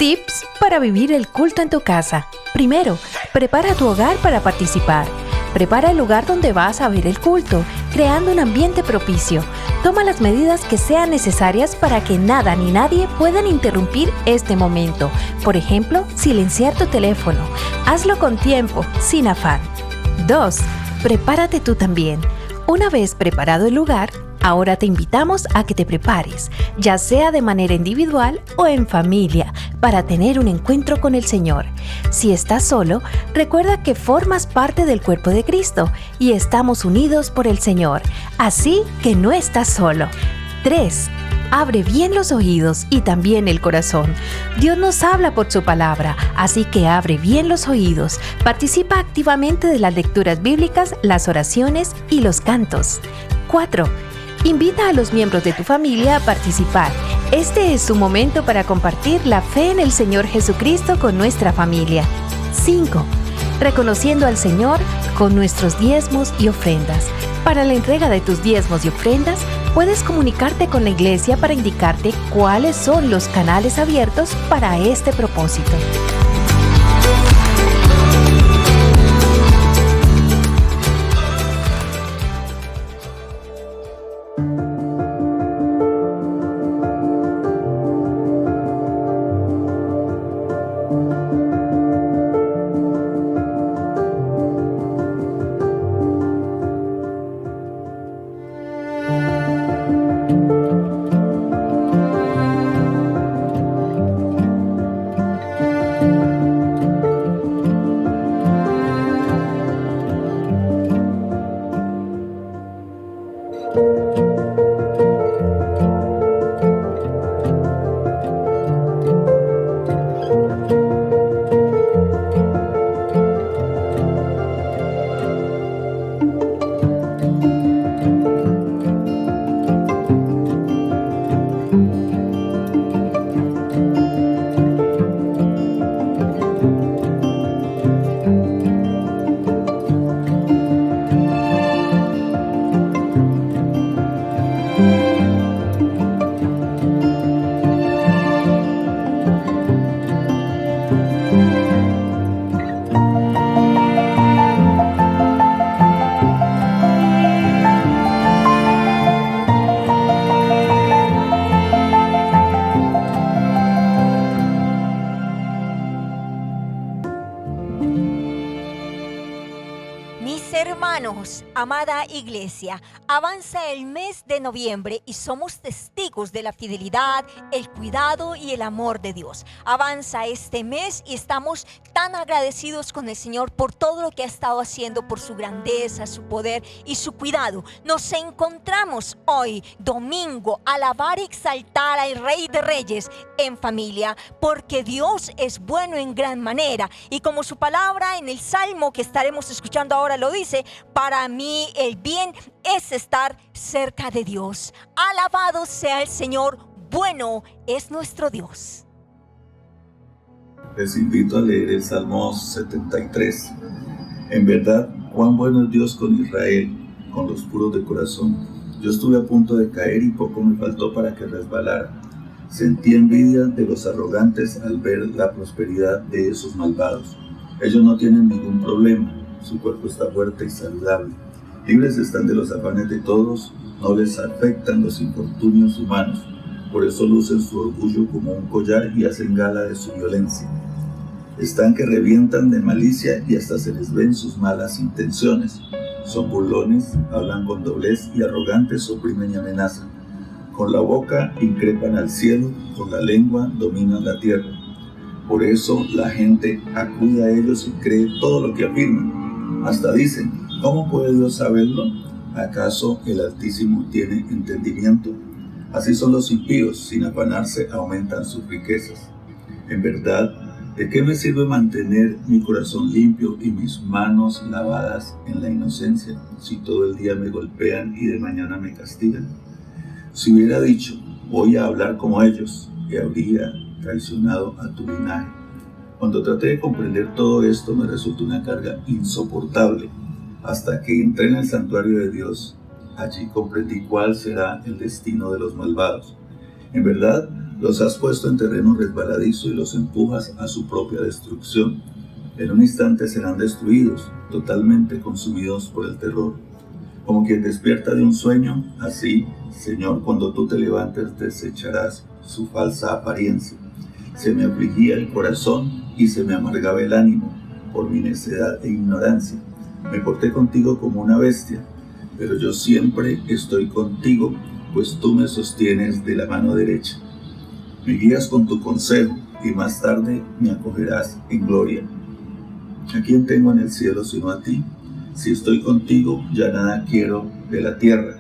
Tips para vivir el culto en tu casa. Primero, prepara tu hogar para participar. Prepara el lugar donde vas a ver el culto, creando un ambiente propicio. Toma las medidas que sean necesarias para que nada ni nadie puedan interrumpir este momento. Por ejemplo, silenciar tu teléfono. Hazlo con tiempo, sin afán. 2. Prepárate tú también. Una vez preparado el lugar, ahora te invitamos a que te prepares, ya sea de manera individual o en familia, para tener un encuentro con el Señor. Si estás solo, recuerda que formas parte del cuerpo de Cristo y estamos unidos por el Señor, así que no estás solo. 3. Abre bien los oídos y también el corazón. Dios nos habla por su palabra, así que abre bien los oídos. Participa activamente de las lecturas bíblicas, las oraciones y los cantos. 4. Invita a los miembros de tu familia a participar. Este es su momento para compartir la fe en el Señor Jesucristo con nuestra familia. 5. Reconociendo al Señor con nuestros diezmos y ofrendas. Para la entrega de tus diezmos y ofrendas, puedes comunicarte con la iglesia para indicarte cuáles son los canales abiertos para este propósito. Amada iglesia, avanza el mes de noviembre y somos testigos de la fidelidad, el cuidado y el amor de Dios. Avanza este mes y estamos tan agradecidos con el Señor por todo lo que ha estado haciendo, por su grandeza, su poder y su cuidado. Nos encontramos hoy, domingo, a alabar y exaltar al Rey de Reyes en familia, porque Dios es bueno en gran manera. Y como su palabra en el Salmo que estaremos escuchando ahora lo dice, para mí el bien es estar cerca de Dios. Alabado sea el Señor, bueno es nuestro Dios. Les invito a leer el Salmo 73. En verdad, cuán bueno es Dios con Israel, con los puros de corazón. Yo estuve a punto de caer y poco me faltó para que resbalara. Sentí envidia de los arrogantes al ver la prosperidad de esos malvados. Ellos no tienen ningún problema, su cuerpo está fuerte y saludable. Libres están de los afanes de todos, no les afectan los infortunios humanos. Por eso lucen su orgullo como un collar y hacen gala de su violencia. Están que revientan de malicia y hasta se les ven sus malas intenciones. Son burlones, hablan con doblez y arrogantes oprimen y amenazan. Con la boca increpan al cielo, con la lengua dominan la tierra. Por eso la gente acude a ellos y cree todo lo que afirman. Hasta dicen, ¿cómo puede Dios saberlo? ¿Acaso el Altísimo tiene entendimiento? Así son los impíos, sin afanarse aumentan sus riquezas. En verdad, ¿de qué me sirve mantener mi corazón limpio y mis manos lavadas en la inocencia, si todo el día me golpean y de mañana me castigan? Si hubiera dicho, voy a hablar como ellos, y habría traicionado a tu linaje. Cuando traté de comprender todo esto, me resultó una carga insoportable, hasta que entré en el santuario de Dios. Allí comprendí cuál será el destino de los malvados. En verdad, Los has puesto en terreno resbaladizo y los empujas a su propia destrucción. En un instante serán destruidos, totalmente consumidos por el terror. Como quien despierta de un sueño, así, Señor, cuando tú te levantes desecharás su falsa apariencia. Se me afligía el corazón y se me amargaba el ánimo por mi necedad e ignorancia. Me porté contigo como una bestia, pero yo siempre estoy contigo, pues tú me sostienes de la mano derecha. Me guías con tu consejo y más tarde me acogerás en gloria. ¿A quién tengo en el cielo sino a ti? Si estoy contigo, ya nada quiero de la tierra.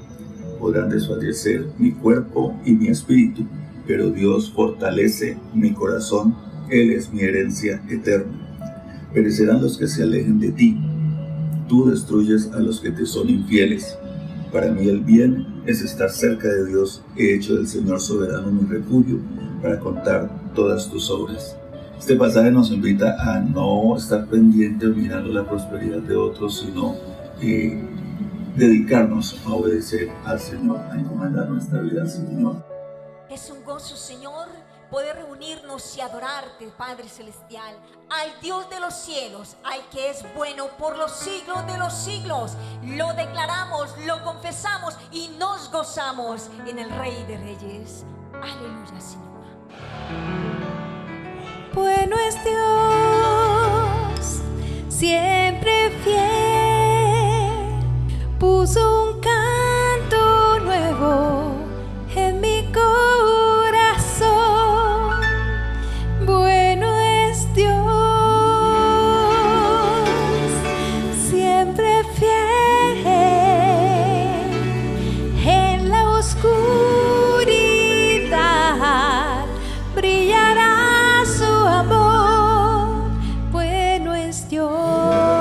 Podrán desfallecer mi cuerpo y mi espíritu, pero Dios fortalece mi corazón. Él es mi herencia eterna. Perecerán los que se alejen de ti. Tú destruyes a los que te son infieles. Para mí el bien es estar cerca de Dios. He hecho del Señor soberano mi refugio para contar todas tus obras. Este pasaje nos invita a no estar pendiente o mirando la prosperidad de otros, sino dedicarnos a obedecer al Señor, a encomendar nuestra vida al Señor. Es un gozo, Señor, poder reunirnos y adorarte, Padre Celestial, al Dios de los cielos, al que es bueno por los siglos de los siglos. Lo declaramos, lo confesamos y nos gozamos en el Rey de Reyes. Aleluya, Señor. Bueno es Dios, siempre fiel, puso un canto nuevo en mi corazón. Bueno es Dios, siempre fiel, en la oscuridad brillará su amor. Bueno es Dios.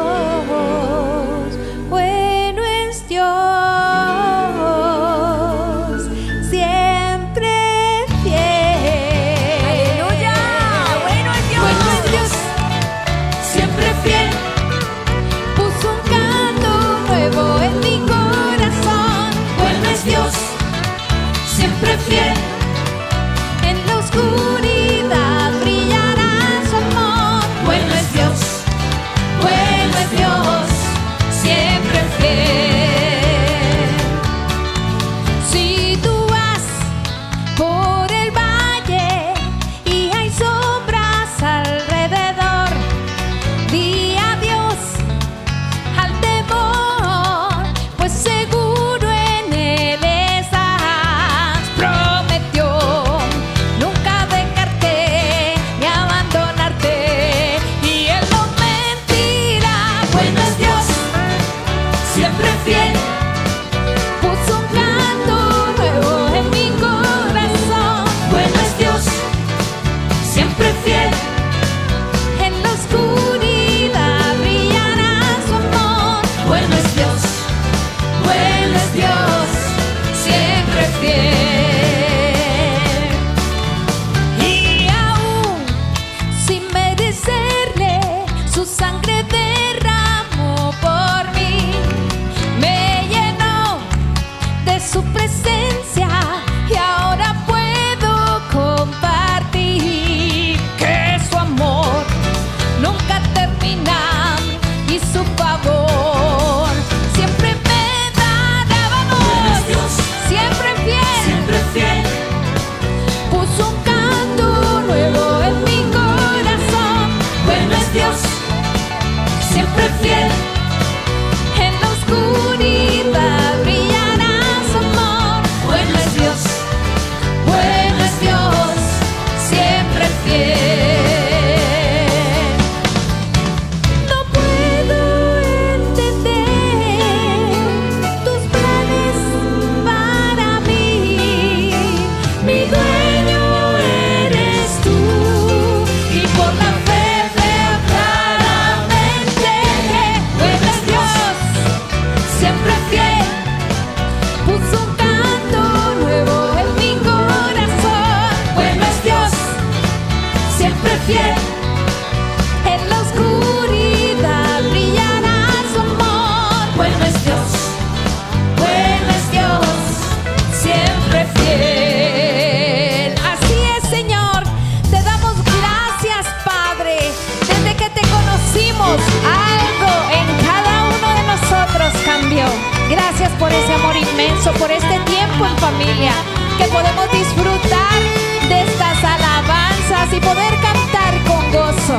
gozo por este tiempo en familia, que podemos disfrutar de estas alabanzas y poder cantar con gozo.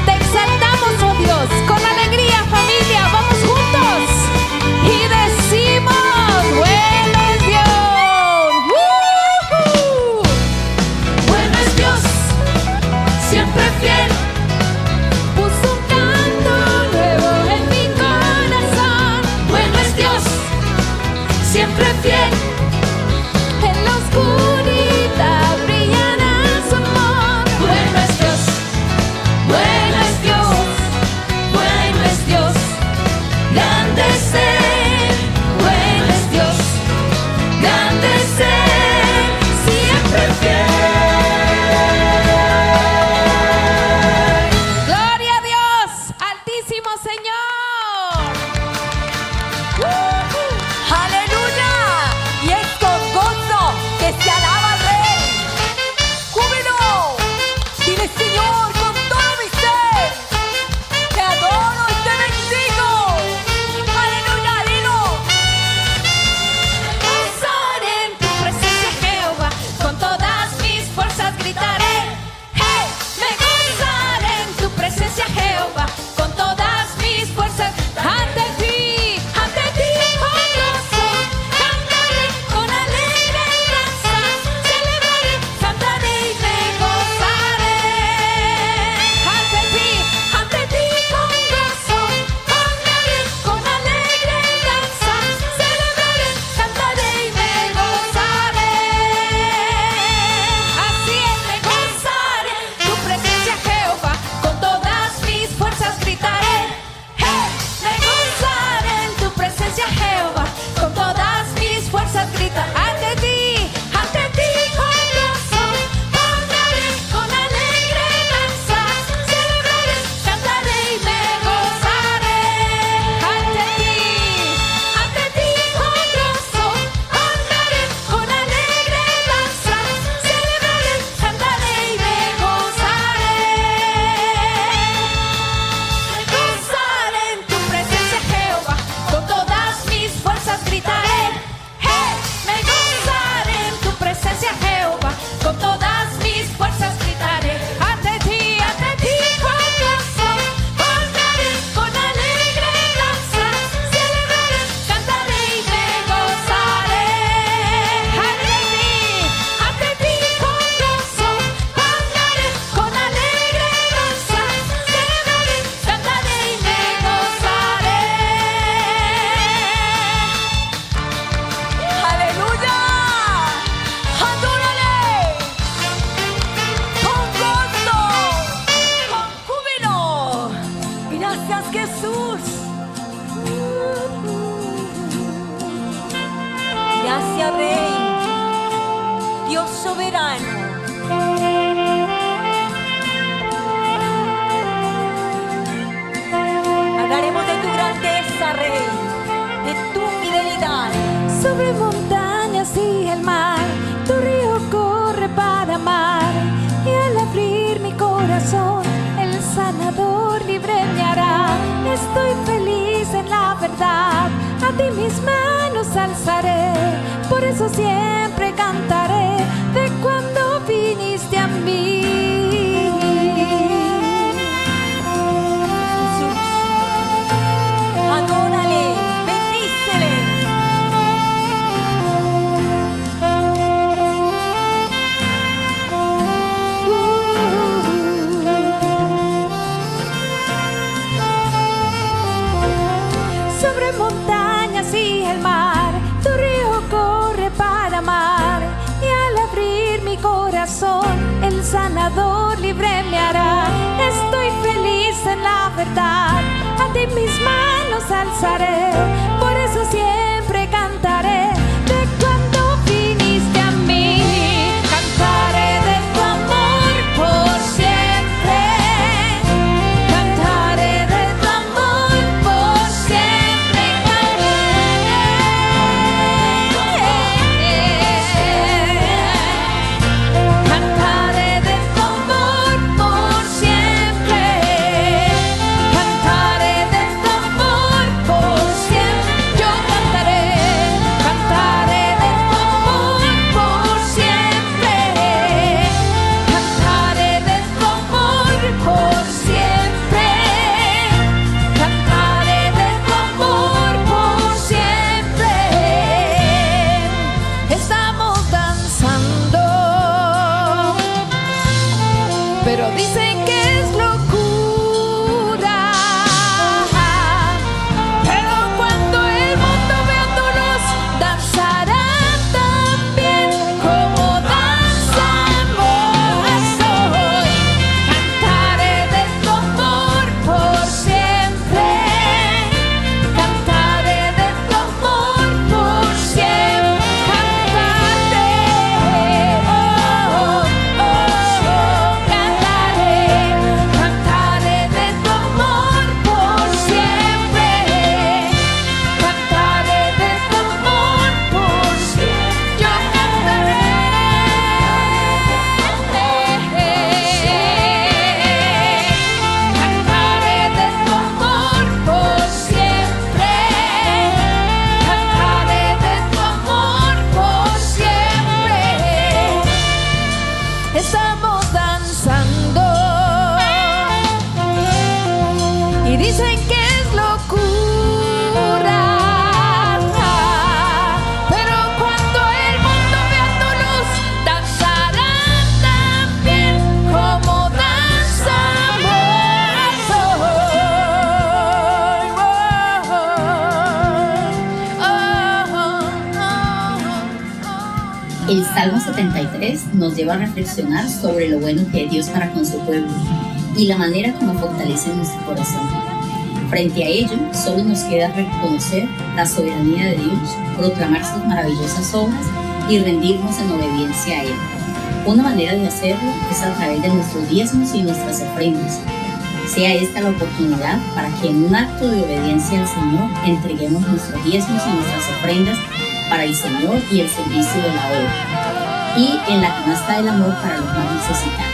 Te exaltamos, oh Dios, con alegría, familia. Vamos juntos y decimos: bueno es Dios. ¡Woo! Bueno es Dios, siempre fiel. Puso un canto nuevo en mi corazón. Bueno es Dios, siempre fiel. En la oscuridad brillará su amor. Bueno es Dios, bueno es Dios, bueno es Dios. Grande es Él, bueno es Dios, grande es Él, siempre fiel. Gloria a Dios, altísimo Señor. ¡Aleluya! Y es con gozo que se alaba al Rey. ¡Júbilo! Dile: Señor, con todo mi ser, te adoro y te bendigo. ¡Aleluya! Dilo. Gozaré en tu presencia, Jehová, con todas mis fuerzas gritaré. Hey, me gozaré en tu presencia, Jehová, con todas mis fuerzas. Ante ti Con gozo, cantaré con alegre danza, celebraré, cantaré y me gozaré. ante ti Ante ti con gozo, cantaré con alegre danza, celebraré, cantaré y me gozaré. así es. Me gozaré en tu presencia, Jehová, con todas mis fuerzas gritaré. Hey, me gozaré en tu presencia, Jehová, con todas mis fuerzas gritaré. Ante ti Con gozo, cantaré con alegre danza, celebraré, cantaré y me gozaré. ante ti Ante ti con gozo, cantaré con alegre danza, celebraré, cantaré y me gozaré. Me gozaré en tu presencia, Jehová, con todas mis fuerzas gritaré. Hey, me gozaré en tu presencia, Jehová, con todas mis fuerzas gritaré. ante ti Con gozo, cantaré con alegre danza, celebraré, cantaré y me gozaré. Ante ti con gozo, cantaré con alegre danza, celebraré, cantaré y me gozaré. ¡Aleluya! ¡Adórale! ¡Con gozo! ¡Con júbilo! ¡Gracias, Jesús! Gracias, Rey, Dios soberano. Hablaremos de tu grandeza, Rey, de tu fidelidad. sobre montañas y el mar, tu río corre para amar, y al abrir mi corazón, el sanador libre me hará. Estoy feliz en la verdad, a ti mis manos alzaré, por eso siempre cantaré de cuando viniste a mí. Jesús, adórale, bendícele. Sobre montañas y el mar, tu río corre para amar, y al abrir mi corazón, el sanador libre me hará. Estoy feliz en la verdad, a ti mis manos alzaré, por eso siempre cantaré de cuando viniste a mí. Cantaré de tu amor por siempre, cantaré de tu amor por siempre, cantaré de tu amor por siempre, cantaré de tu amor por siempre. Yo cantaré pero dicen que es locura. Pero cuando el mundo vea tu luz, danzarán también como danzamos hoy. Cantaré de tu amor por siempre. Cantaré de tu amor por siempre. Cantaré, oh, oh, oh, cantaré, cantaré de tu amor por siempre. Cantaré de tu amor por siempre. Yo cantaré. Cantaré de tu amor por siempre. Cantaré de tu amor por siempre. Estamos danzando y dicen que es locura. Pero cuando el mundo vea tu luz, danzarán también como danzamos hoy. El Salmo 73 nos lleva a reflexionar sobre lo bueno que es Dios para con su pueblo y la manera como fortalece nuestro corazón. Frente a ello, solo nos queda reconocer la soberanía de Dios, proclamar sus maravillosas obras y rendirnos en obediencia a Él. Una manera de hacerlo es a través de nuestros diezmos y nuestras ofrendas. Sea esta la oportunidad para que en un acto de obediencia al Señor entreguemos nuestros diezmos y nuestras ofrendas para el Señor y el servicio de la obra, y en la canasta del amor para los más necesitados.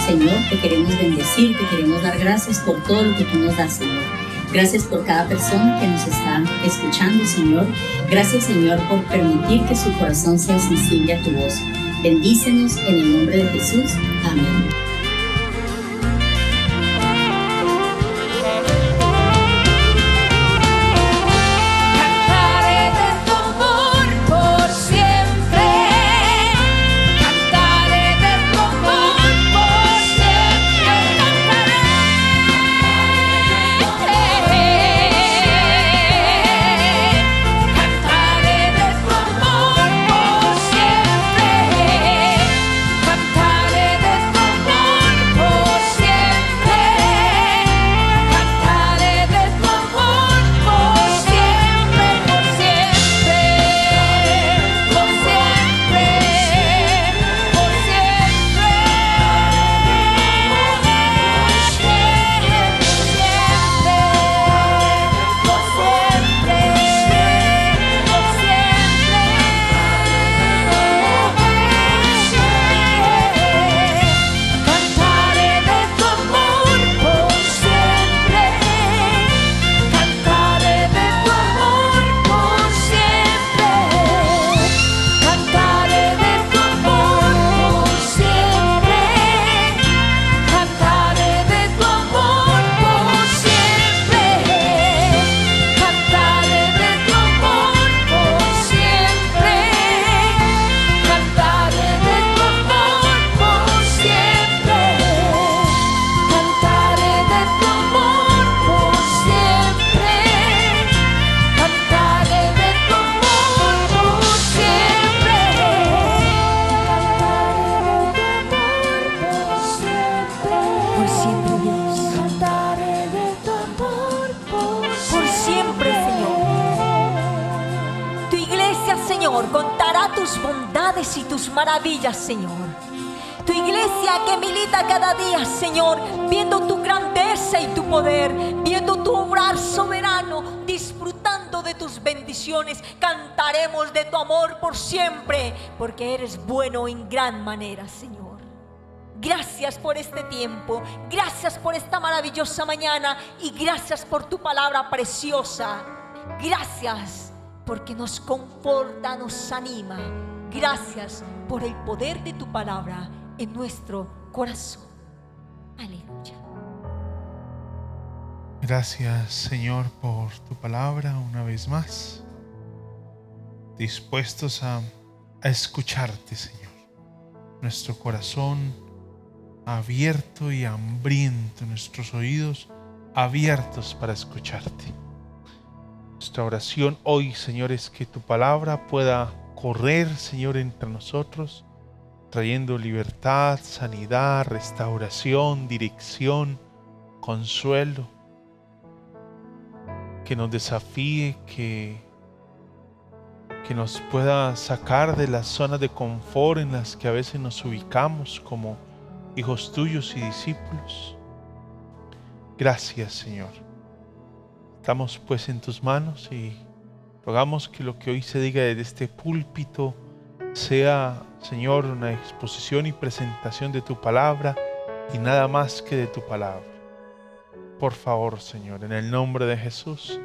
Señor, te queremos bendecir, te queremos dar gracias por todo lo que tú nos das, Señor. Gracias por cada persona que nos está escuchando, Señor. Gracias, Señor, por permitir que su corazón sea sensible a tu voz. Bendícenos en el nombre de Jesús. Amén. Cantaré de tu amor por siempre. Cantaré de tu amor por siempre. Cantaré de tu amor por siempre. Cantaré de tu amor por siempre. Cantaré de tu amor por siempre, por siempre, por siempre, por siempre, cantaré de tu amor por siempre. Cantaré de tu amor por siempre. Cantaré de tu amor por siempre. Cantaré de tu amor por siempre. Cantaré de tu amor por siempre. Cantaré de tu amor por siempre. Cantaré de tu amor por siempre. Cantaré de tu amor por siempre. Por siempre, Dios. Cantaré de tu amor por Por siempre, Señor. Tu iglesia, Señor, contará tus bondades y tus maravillas, Señor. Tu iglesia que milita cada día, Señor, viendo tu grandeza y tu poder, viendo tu obrar soberano, disfrutando de tus bendiciones, cantaremos de tu amor por siempre, porque eres bueno en gran manera, Señor. Gracias por este tiempo, gracias por esta maravillosa mañana y gracias por tu palabra preciosa. Gracias porque nos conforta, nos anima. Gracias por el poder de tu palabra en nuestro corazón. Aleluya. Gracias, Señor, por tu palabra una vez más. Dispuestos a escucharte, Señor. Nuestro corazón abierto y hambriento, nuestros oídos abiertos para escucharte. Nuestra oración hoy, Señor, es que tu palabra pueda correr, Señor, entre nosotros, trayendo libertad, sanidad, restauración, dirección, consuelo, que nos desafíe, que nos pueda sacar de las zonas de confort en las que a veces nos ubicamos como hijos tuyos y discípulos. Gracias, Señor. Estamos pues en tus manos y rogamos que lo que hoy se diga desde este púlpito sea, Señor, una exposición y presentación de tu palabra y nada más que de tu palabra. Por favor, Señor, en el nombre de Jesús.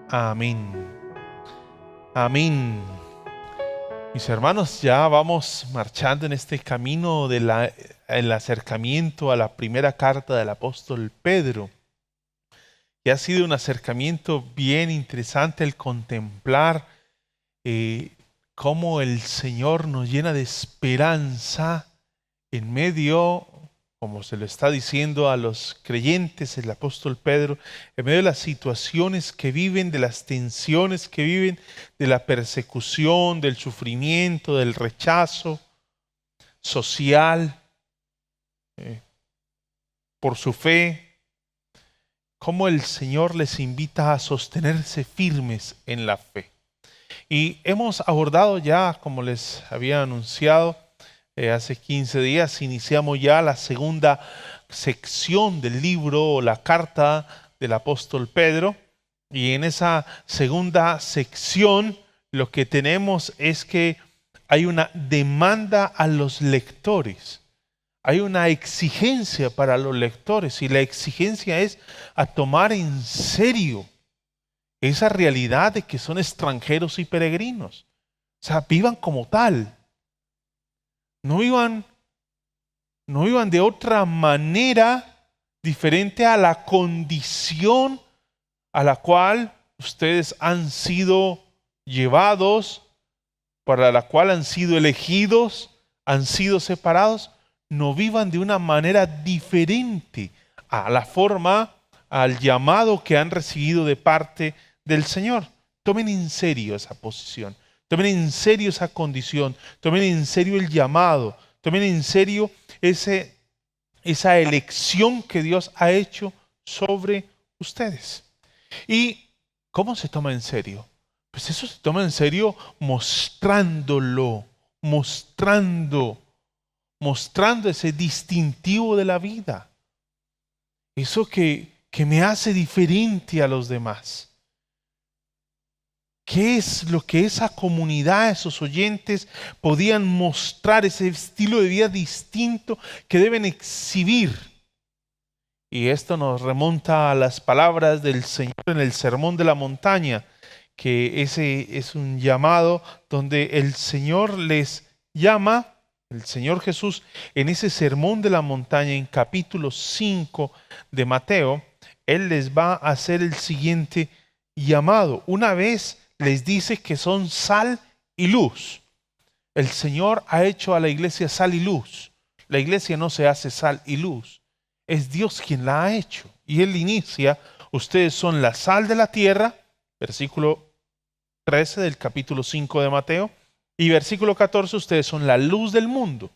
Amén. Amén. Mis hermanos, ya vamos marchando en este camino el acercamiento a la primera carta del apóstol Pedro. Y ha sido un acercamiento bien interesante el contemplar cómo el Señor nos llena de esperanza en medio, como se lo está diciendo a los creyentes el apóstol Pedro, en medio de las situaciones que viven, de las tensiones que viven, de la persecución, del sufrimiento, del rechazo social por su fe, cómo el Señor les invita a sostenerse firmes en la fe. Y hemos abordado ya, como les había anunciado, hace 15 días, iniciamos ya la segunda sección del libro o la carta del apóstol Pedro. Y en esa segunda sección lo que tenemos es que hay una demanda a los lectores. Hay una exigencia para los lectores y la exigencia es a tomar en serio esa realidad de que son extranjeros y peregrinos. O sea, vivan como tal. No vivan de otra manera diferente a la condición a la cual ustedes han sido llevados, para la cual han sido elegidos, han sido separados. No vivan de una manera diferente a la forma, al llamado que han recibido de parte del Señor. Tomen en serio esa posición, tomen en serio esa condición, tomen en serio el llamado, tomen en serio esa elección que Dios ha hecho sobre ustedes. ¿Y cómo se toma en serio? Pues eso se toma en serio mostrándolo, mostrando ese distintivo de la vida. Eso que me hace diferente a los demás. ¿Qué es lo que esa comunidad, esos oyentes podían mostrar, ese estilo de vida distinto que deben exhibir? Y esto nos remonta a las palabras del Señor en el Sermón de la Montaña, que ese es un llamado donde el Señor les llama, el Señor Jesús, en ese Sermón de la Montaña, en capítulo 5 de Mateo, Él les va a hacer el siguiente llamado. Una vez les dice que son sal y luz. El Señor ha hecho a la iglesia sal y luz. La iglesia no se hace sal y luz. Es Dios quien la ha hecho. Y Él inicia, ustedes son la sal de la tierra, versículo 13 del capítulo 5 de Mateo, y versículo 14, ustedes son la luz del mundo.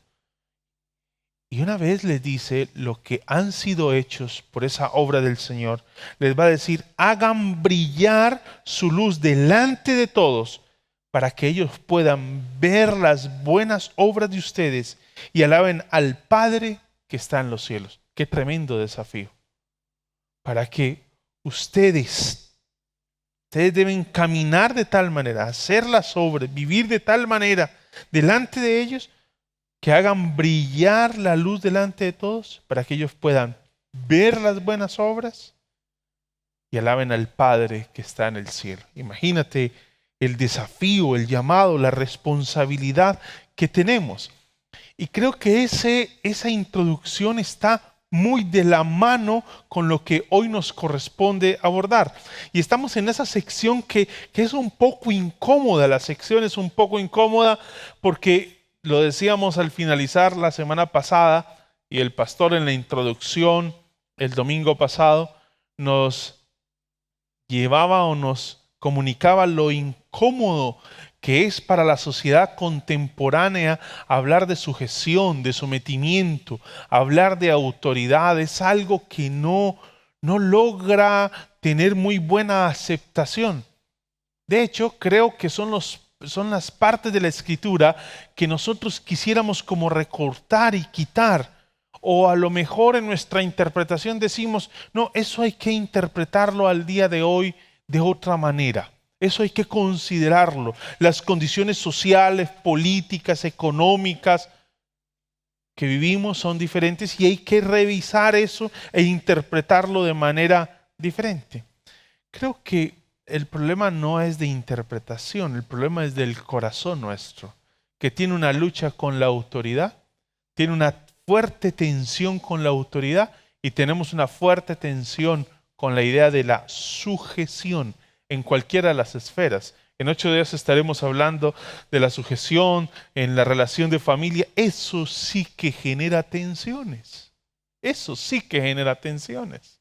Y una vez les dice lo que han sido hechos por esa obra del Señor, les va a decir, hagan brillar su luz delante de todos para que ellos puedan ver las buenas obras de ustedes y alaben al Padre que está en los cielos. Qué tremendo desafío. Para que ustedes deben caminar de tal manera, hacer las obras, vivir de tal manera delante de ellos, que hagan brillar la luz delante de todos para que ellos puedan ver las buenas obras y alaben al Padre que está en el cielo. Imagínate el desafío, el llamado, la responsabilidad que tenemos. Y creo que esa introducción está muy de la mano con lo que hoy nos corresponde abordar. Y estamos en esa sección que es un poco incómoda. La sección es un poco incómoda porque lo decíamos al finalizar la semana pasada, y el pastor en la introducción el domingo pasado nos llevaba o nos comunicaba lo incómodo que es para la sociedad contemporánea hablar de sujeción, de sometimiento, hablar de autoridad. Es algo que no logra tener muy buena aceptación. De hecho, creo que son las partes de la Escritura que nosotros quisiéramos como recortar y quitar. O a lo mejor en nuestra interpretación decimos, no, eso hay que interpretarlo al día de hoy de otra manera. Eso hay que considerarlo. Las condiciones sociales, políticas, económicas que vivimos son diferentes y hay que revisar eso e interpretarlo de manera diferente. Creo que el problema no es de interpretación, el problema es del corazón nuestro, que tiene una lucha con la autoridad, tiene una fuerte tensión con la autoridad y tenemos una fuerte tensión con la idea de la sujeción en cualquiera de las esferas. En 8 días estaremos hablando de la sujeción en la relación de familia. Eso sí que genera tensiones. Eso sí que genera tensiones.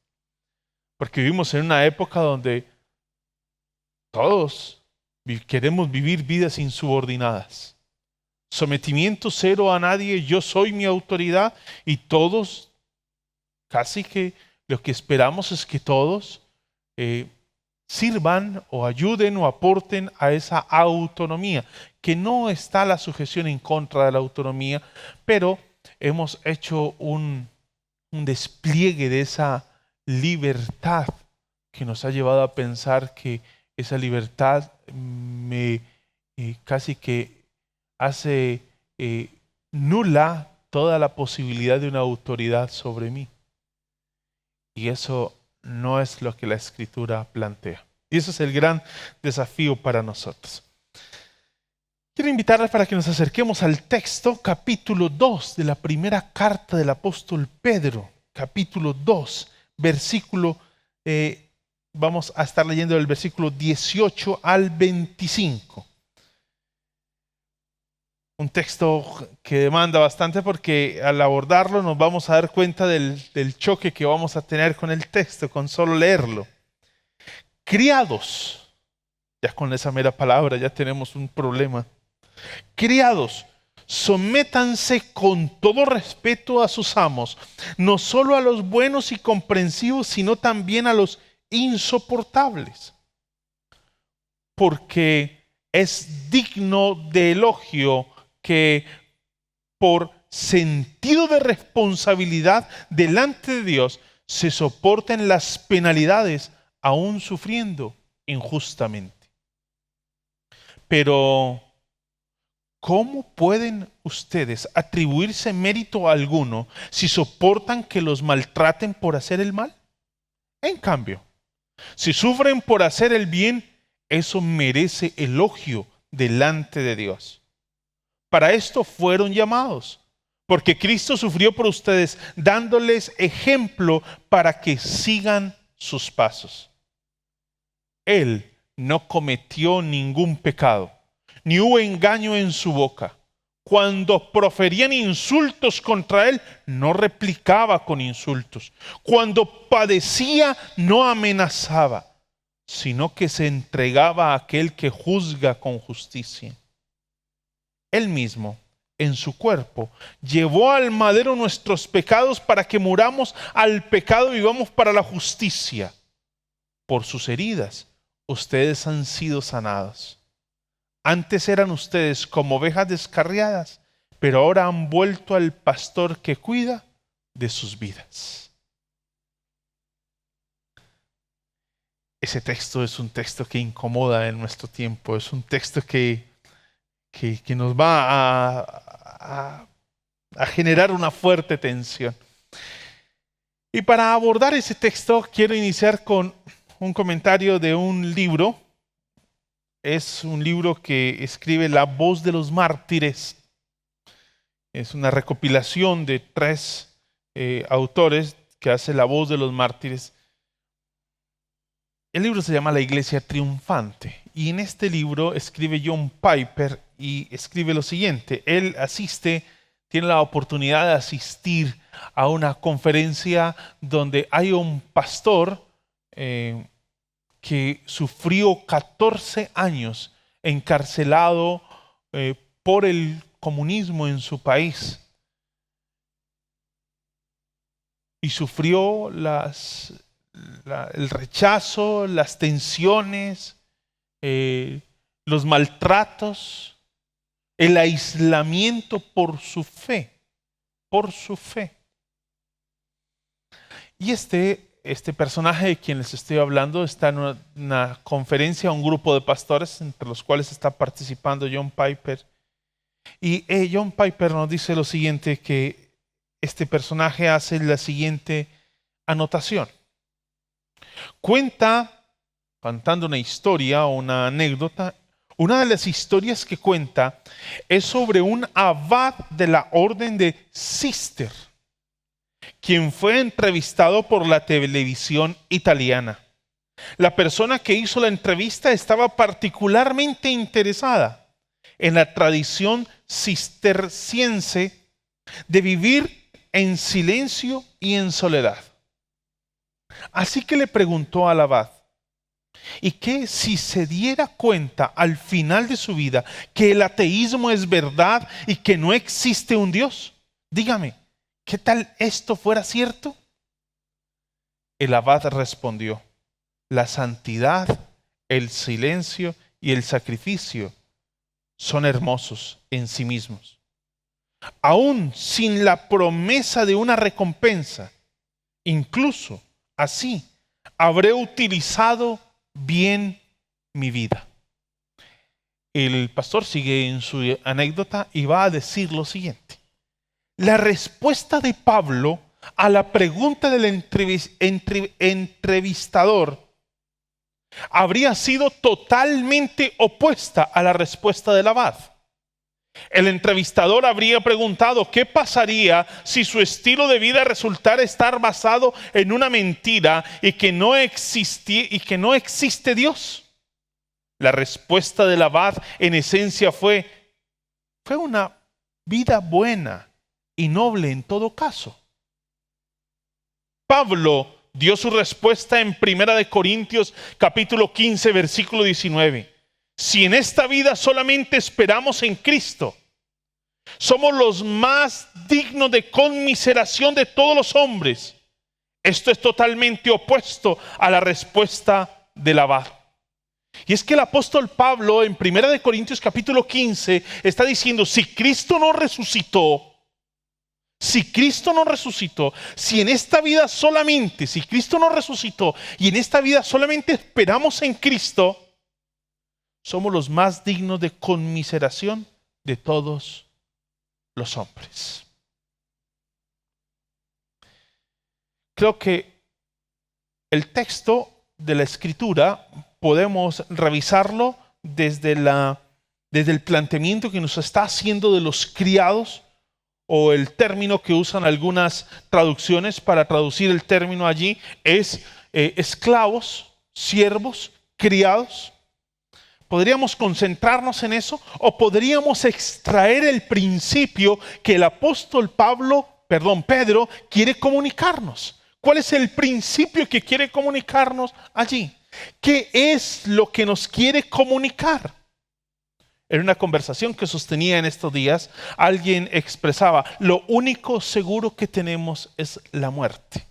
Porque vivimos en una época donde todos queremos vivir vidas insubordinadas. Sometimiento cero a nadie, yo soy mi autoridad y todos, casi que lo que esperamos es que todos sirvan o ayuden o aporten a esa autonomía, que no está la sujeción en contra de la autonomía, pero hemos hecho un despliegue de esa libertad que nos ha llevado a pensar que esa libertad casi que hace nula toda la posibilidad de una autoridad sobre mí. Y eso no es lo que la Escritura plantea. Y ese es el gran desafío para nosotros. Quiero invitarles para que nos acerquemos al texto, capítulo 2 de la primera carta del apóstol Pedro. Capítulo 2, versículo, vamos a estar leyendo del versículo 18 al 25. Un texto que demanda bastante porque al abordarlo nos vamos a dar cuenta del choque que vamos a tener con el texto, con solo leerlo. Criados, ya con esa mera palabra ya tenemos un problema. Criados, sométanse con todo respeto a sus amos, no solo a los buenos y comprensivos, sino también a los insoportables. Porque es digno de elogio que por sentido de responsabilidad delante de Dios se soporten las penalidades aún sufriendo injustamente. Pero ¿cómo pueden ustedes atribuirse mérito alguno si soportan que los maltraten por hacer el mal? En cambio, si sufren por hacer el bien, eso merece elogio delante de Dios. Para esto fueron llamados, porque Cristo sufrió por ustedes, dándoles ejemplo para que sigan sus pasos. Él no cometió ningún pecado, ni hubo engaño en su boca. Cuando proferían insultos contra él, no replicaba con insultos. Cuando padecía, no amenazaba, sino que se entregaba a aquel que juzga con justicia. Él mismo, en su cuerpo, llevó al madero nuestros pecados para que muramos al pecado y vivamos para la justicia. Por sus heridas, ustedes han sido sanados. Antes eran ustedes como ovejas descarriadas, pero ahora han vuelto al pastor que cuida de sus vidas. Ese texto es un texto que incomoda en nuestro tiempo, es un texto que nos va a generar una fuerte tensión. Y para abordar ese texto quiero iniciar con un comentario de un libro. Es un libro que escribe La Voz de los Mártires. Es una recopilación de 3 autores que hace La Voz de los Mártires. El libro se llama La Iglesia Triunfante. Y en este libro escribe John Piper y escribe lo siguiente. Él tiene la oportunidad de asistir a una conferencia donde hay un pastor que sufrió 14 años encarcelado por el comunismo en su país. Y sufrió el rechazo, las tensiones, los maltratos, el aislamiento por su fe. Y este personaje de quien les estoy hablando está en una conferencia, un grupo de pastores, entre los cuales está participando John Piper. Y John Piper nos dice lo siguiente, que este personaje hace la siguiente anotación. Contando una historia o una anécdota, una de las historias que cuenta es sobre un abad de la orden de Cister, quien fue entrevistado por la televisión italiana. La persona que hizo la entrevista estaba particularmente interesada en la tradición cisterciense de vivir en silencio y en soledad. Así que le preguntó al abad, ¿y qué si se diera cuenta al final de su vida que el ateísmo es verdad y que no existe un Dios? Dígame, ¿qué tal esto fuera cierto? El abad respondió, la santidad, el silencio y el sacrificio son hermosos en sí mismos. Aún sin la promesa de una recompensa, incluso así habré utilizado bien mi vida. El pastor sigue en su anécdota y va a decir lo siguiente. La respuesta de Pablo a la pregunta del entrevistador habría sido totalmente opuesta a la respuesta del abad. El entrevistador habría preguntado qué pasaría si su estilo de vida resultara estar basado en una mentira y que no existe Dios. La respuesta del abad en esencia fue una vida buena y noble en todo caso. Pablo dio su respuesta en 1 Corintios capítulo 15 versículo 19. Si en esta vida solamente esperamos en Cristo, somos los más dignos de conmiseración de todos los hombres. Esto es totalmente opuesto a la respuesta del abad. Y es que el apóstol Pablo en 1 Corintios capítulo 15 está diciendo, si Cristo no resucitó, si en esta vida solamente, si Cristo no resucitó y en esta vida solamente esperamos en Cristo, somos los más dignos de conmiseración de todos los hombres. Creo que el texto de la Escritura podemos revisarlo desde el planteamiento que nos está haciendo de los criados, o el término que usan algunas traducciones para traducir el término allí es esclavos, siervos, criados. ¿Podríamos concentrarnos en eso o podríamos extraer el principio que el apóstol Pedro quiere comunicarnos? ¿Cuál es el principio que quiere comunicarnos allí? ¿Qué es lo que nos quiere comunicar? En una conversación que sostenía en estos días, alguien expresaba, lo único seguro que tenemos es la muerte.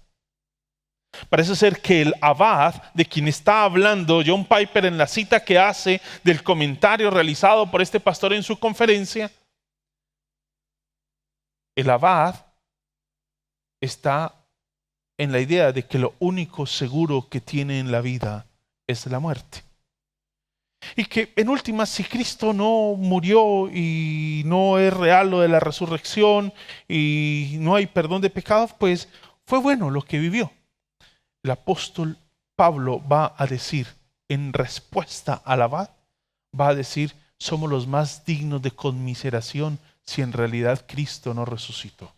Parece ser que el abad de quien está hablando John Piper en la cita que hace del comentario realizado por este pastor en su conferencia, el abad está en la idea de que lo único seguro que tiene en la vida es la muerte. Y que en última, si Cristo no murió y no es real lo de la resurrección y no hay perdón de pecados, pues fue bueno lo que vivió. El apóstol Pablo va a decir, en respuesta al abad, va a decir, somos los más dignos de conmiseración si en realidad Cristo no resucitó.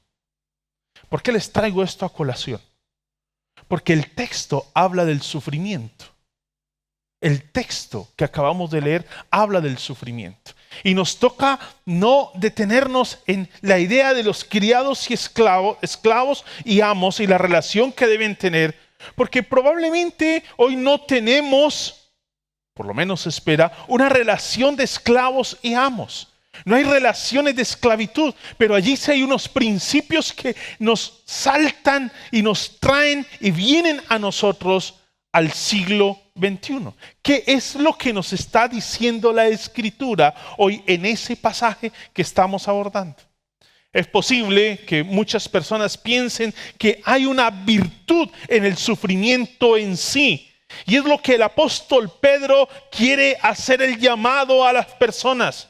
¿Por qué les traigo esto a colación? Porque el texto habla del sufrimiento. El texto que acabamos de leer habla del sufrimiento. Y nos toca no detenernos en la idea de los criados y esclavos y amos y la relación que deben tener, porque probablemente hoy no tenemos, por lo menos se espera, una relación de esclavos y amos. No hay relaciones de esclavitud, pero allí sí hay unos principios que nos saltan y nos traen y vienen a nosotros al siglo XXI. ¿Qué es lo que nos está diciendo la Escritura hoy en ese pasaje que estamos abordando? Es posible que muchas personas piensen que hay una virtud en el sufrimiento en sí. Y es lo que el apóstol Pedro quiere hacer el llamado a las personas.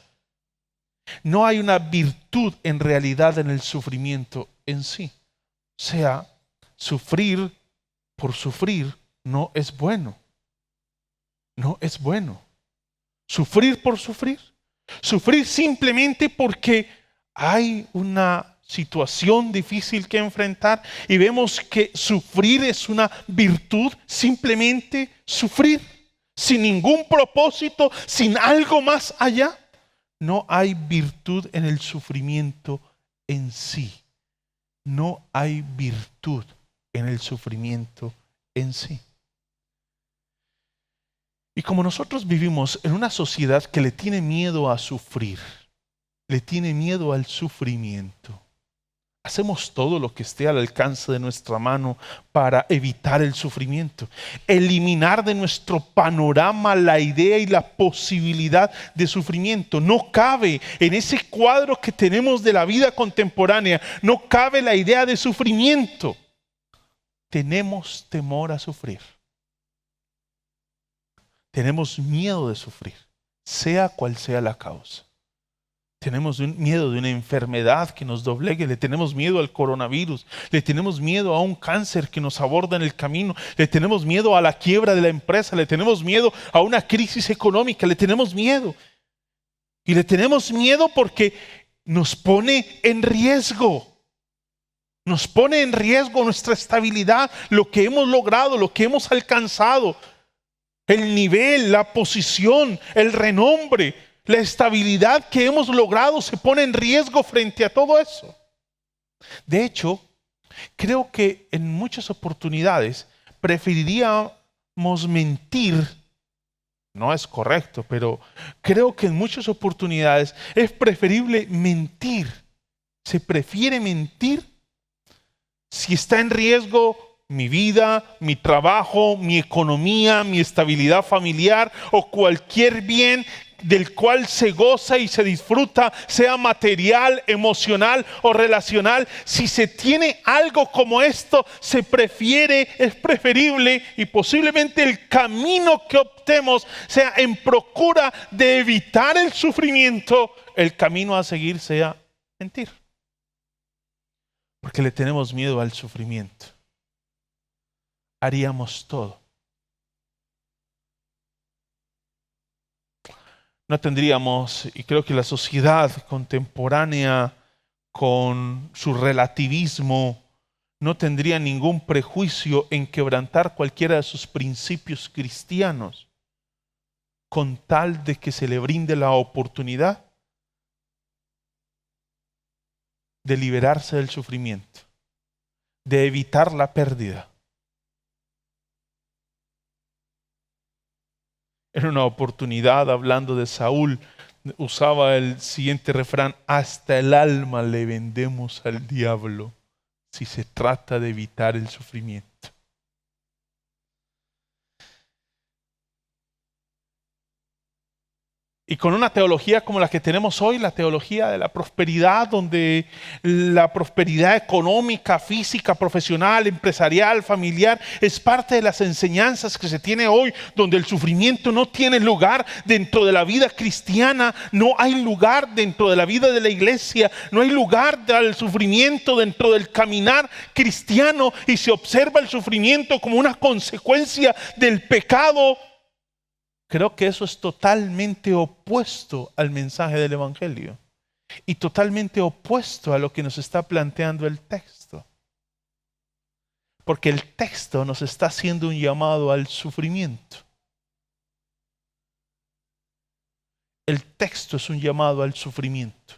No hay una virtud en realidad en el sufrimiento en sí. O sea, sufrir por sufrir no es bueno. No es bueno. Sufrir por sufrir. Sufrir simplemente porque hay una situación difícil que enfrentar y vemos que sufrir es una virtud, simplemente sufrir, sin ningún propósito, sin algo más allá. No hay virtud en el sufrimiento en sí. No hay virtud en el sufrimiento en sí. Y como nosotros vivimos en una sociedad que le tiene miedo a sufrir, le tiene miedo al sufrimiento, hacemos todo lo que esté al alcance de nuestra mano para evitar el sufrimiento, eliminar de nuestro panorama la idea y la posibilidad de sufrimiento. No cabe en ese cuadro que tenemos de la vida contemporánea, no cabe la idea de sufrimiento. Tenemos temor a sufrir. Tenemos miedo de sufrir, sea cual sea la causa. Tenemos miedo de una enfermedad que nos doblegue, le tenemos miedo al coronavirus, le tenemos miedo a un cáncer que nos aborda en el camino, le tenemos miedo a la quiebra de la empresa, le tenemos miedo a una crisis económica, le tenemos miedo. Y le tenemos miedo porque nos pone en riesgo. Nos pone en riesgo nuestra estabilidad, lo que hemos logrado, lo que hemos alcanzado. El nivel, la posición, el renombre, la estabilidad que hemos logrado se pone en riesgo frente a todo eso. De hecho, creo que en muchas oportunidades preferiríamos mentir. No es correcto, pero creo que en muchas oportunidades es preferible mentir. Se prefiere mentir si está en riesgo mi vida, mi trabajo, mi economía, mi estabilidad familiar o cualquier bien del cual se goza y se disfruta, sea material, emocional o relacional. Si se tiene algo como esto, es preferible y posiblemente el camino que optemos sea en procura de evitar el sufrimiento, el camino a seguir sea mentir. Porque le tenemos miedo al sufrimiento. Haríamos todo. No tendríamos, y creo que la sociedad contemporánea con su relativismo no tendría ningún prejuicio en quebrantar cualquiera de sus principios cristianos con tal de que se le brinde la oportunidad de liberarse del sufrimiento, de evitar la pérdida. En una oportunidad, hablando de Saúl, usaba el siguiente refrán: hasta el alma le vendemos al diablo si se trata de evitar el sufrimiento. Y con una teología como la que tenemos hoy, la teología de la prosperidad, donde la prosperidad económica, física, profesional, empresarial, familiar, es parte de las enseñanzas que se tiene hoy, donde el sufrimiento no tiene lugar dentro de la vida cristiana, no hay lugar dentro de la vida de la iglesia, no hay lugar del sufrimiento dentro del caminar cristiano, y se observa el sufrimiento como una consecuencia del pecado. Creo que eso es totalmente opuesto al mensaje del Evangelio y totalmente opuesto a lo que nos está planteando el texto. Porque el texto nos está haciendo un llamado al sufrimiento. el texto es un llamado al sufrimiento.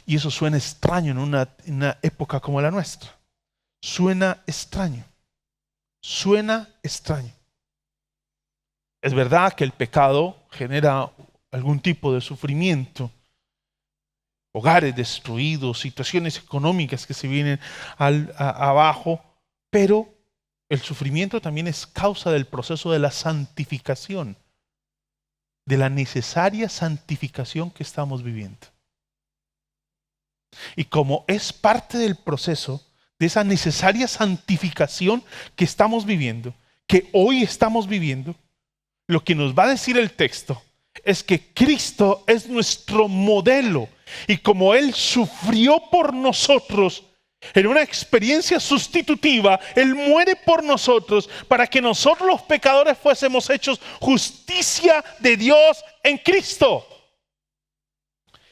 Y eso suena extraño en una época como la nuestra. Suena extraño. Suena extraño. Es verdad que el pecado genera algún tipo de sufrimiento. Hogares destruidos, situaciones económicas que se vienen abajo, pero el sufrimiento también es causa del proceso de la santificación, de la necesaria santificación que estamos viviendo. Y como es parte del proceso de esa necesaria santificación que estamos viviendo, que hoy estamos viviendo, lo que nos va a decir el texto es que Cristo es nuestro modelo. Y como Él sufrió por nosotros en una experiencia sustitutiva, Él muere por nosotros para que nosotros los pecadores fuésemos hechos justicia de Dios en Cristo.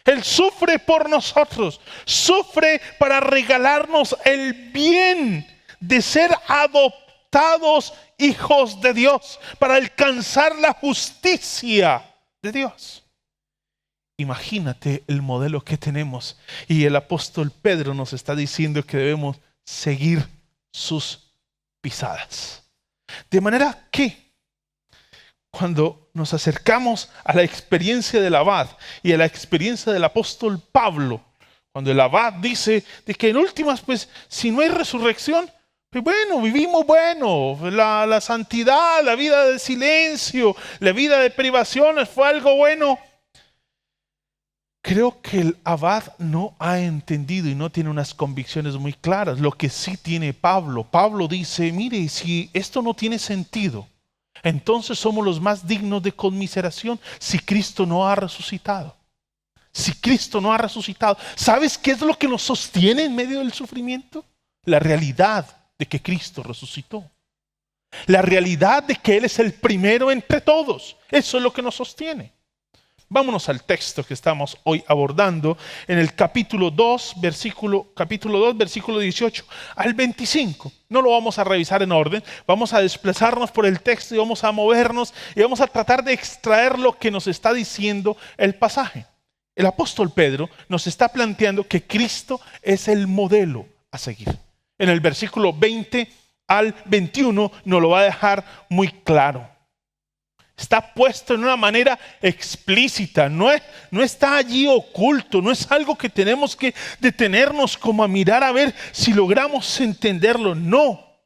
Él sufre por nosotros, sufre para regalarnos el bien de ser adoptados hijos de Dios, para alcanzar la justicia de Dios. Imagínate el modelo que tenemos, y el apóstol Pedro nos está diciendo que debemos seguir sus pisadas. De manera que cuando nos acercamos a la experiencia del abad y a la experiencia del apóstol Pablo, cuando el abad dice de que en últimas, pues, si no hay resurrección, pues bueno, vivimos bueno, la santidad, la vida de silencio, la vida de privaciones fue algo bueno. Creo que el abad no ha entendido y no tiene unas convicciones muy claras. Lo que sí tiene Pablo. Pablo dice, mire, si esto no tiene sentido, entonces somos los más dignos de conmiseración si Cristo no ha resucitado. Si Cristo no ha resucitado. ¿Sabes qué es lo que nos sostiene en medio del sufrimiento? La realidad de que Cristo resucitó. La realidad de que Él es el primero entre todos. Eso es lo que nos sostiene. Vámonos al texto que estamos hoy abordando en el capítulo 2, versículo 18 al 25. No lo vamos a revisar en orden, vamos a desplazarnos por el texto y vamos a movernos y vamos a tratar de extraer lo que nos está diciendo el pasaje. El apóstol Pedro nos está planteando que Cristo es el modelo a seguir. En el versículo 20 al 21 nos lo va a dejar muy claro. Está puesto en una manera explícita, no está allí oculto, no es algo que tenemos que detenernos como a mirar a ver si logramos entenderlo. No.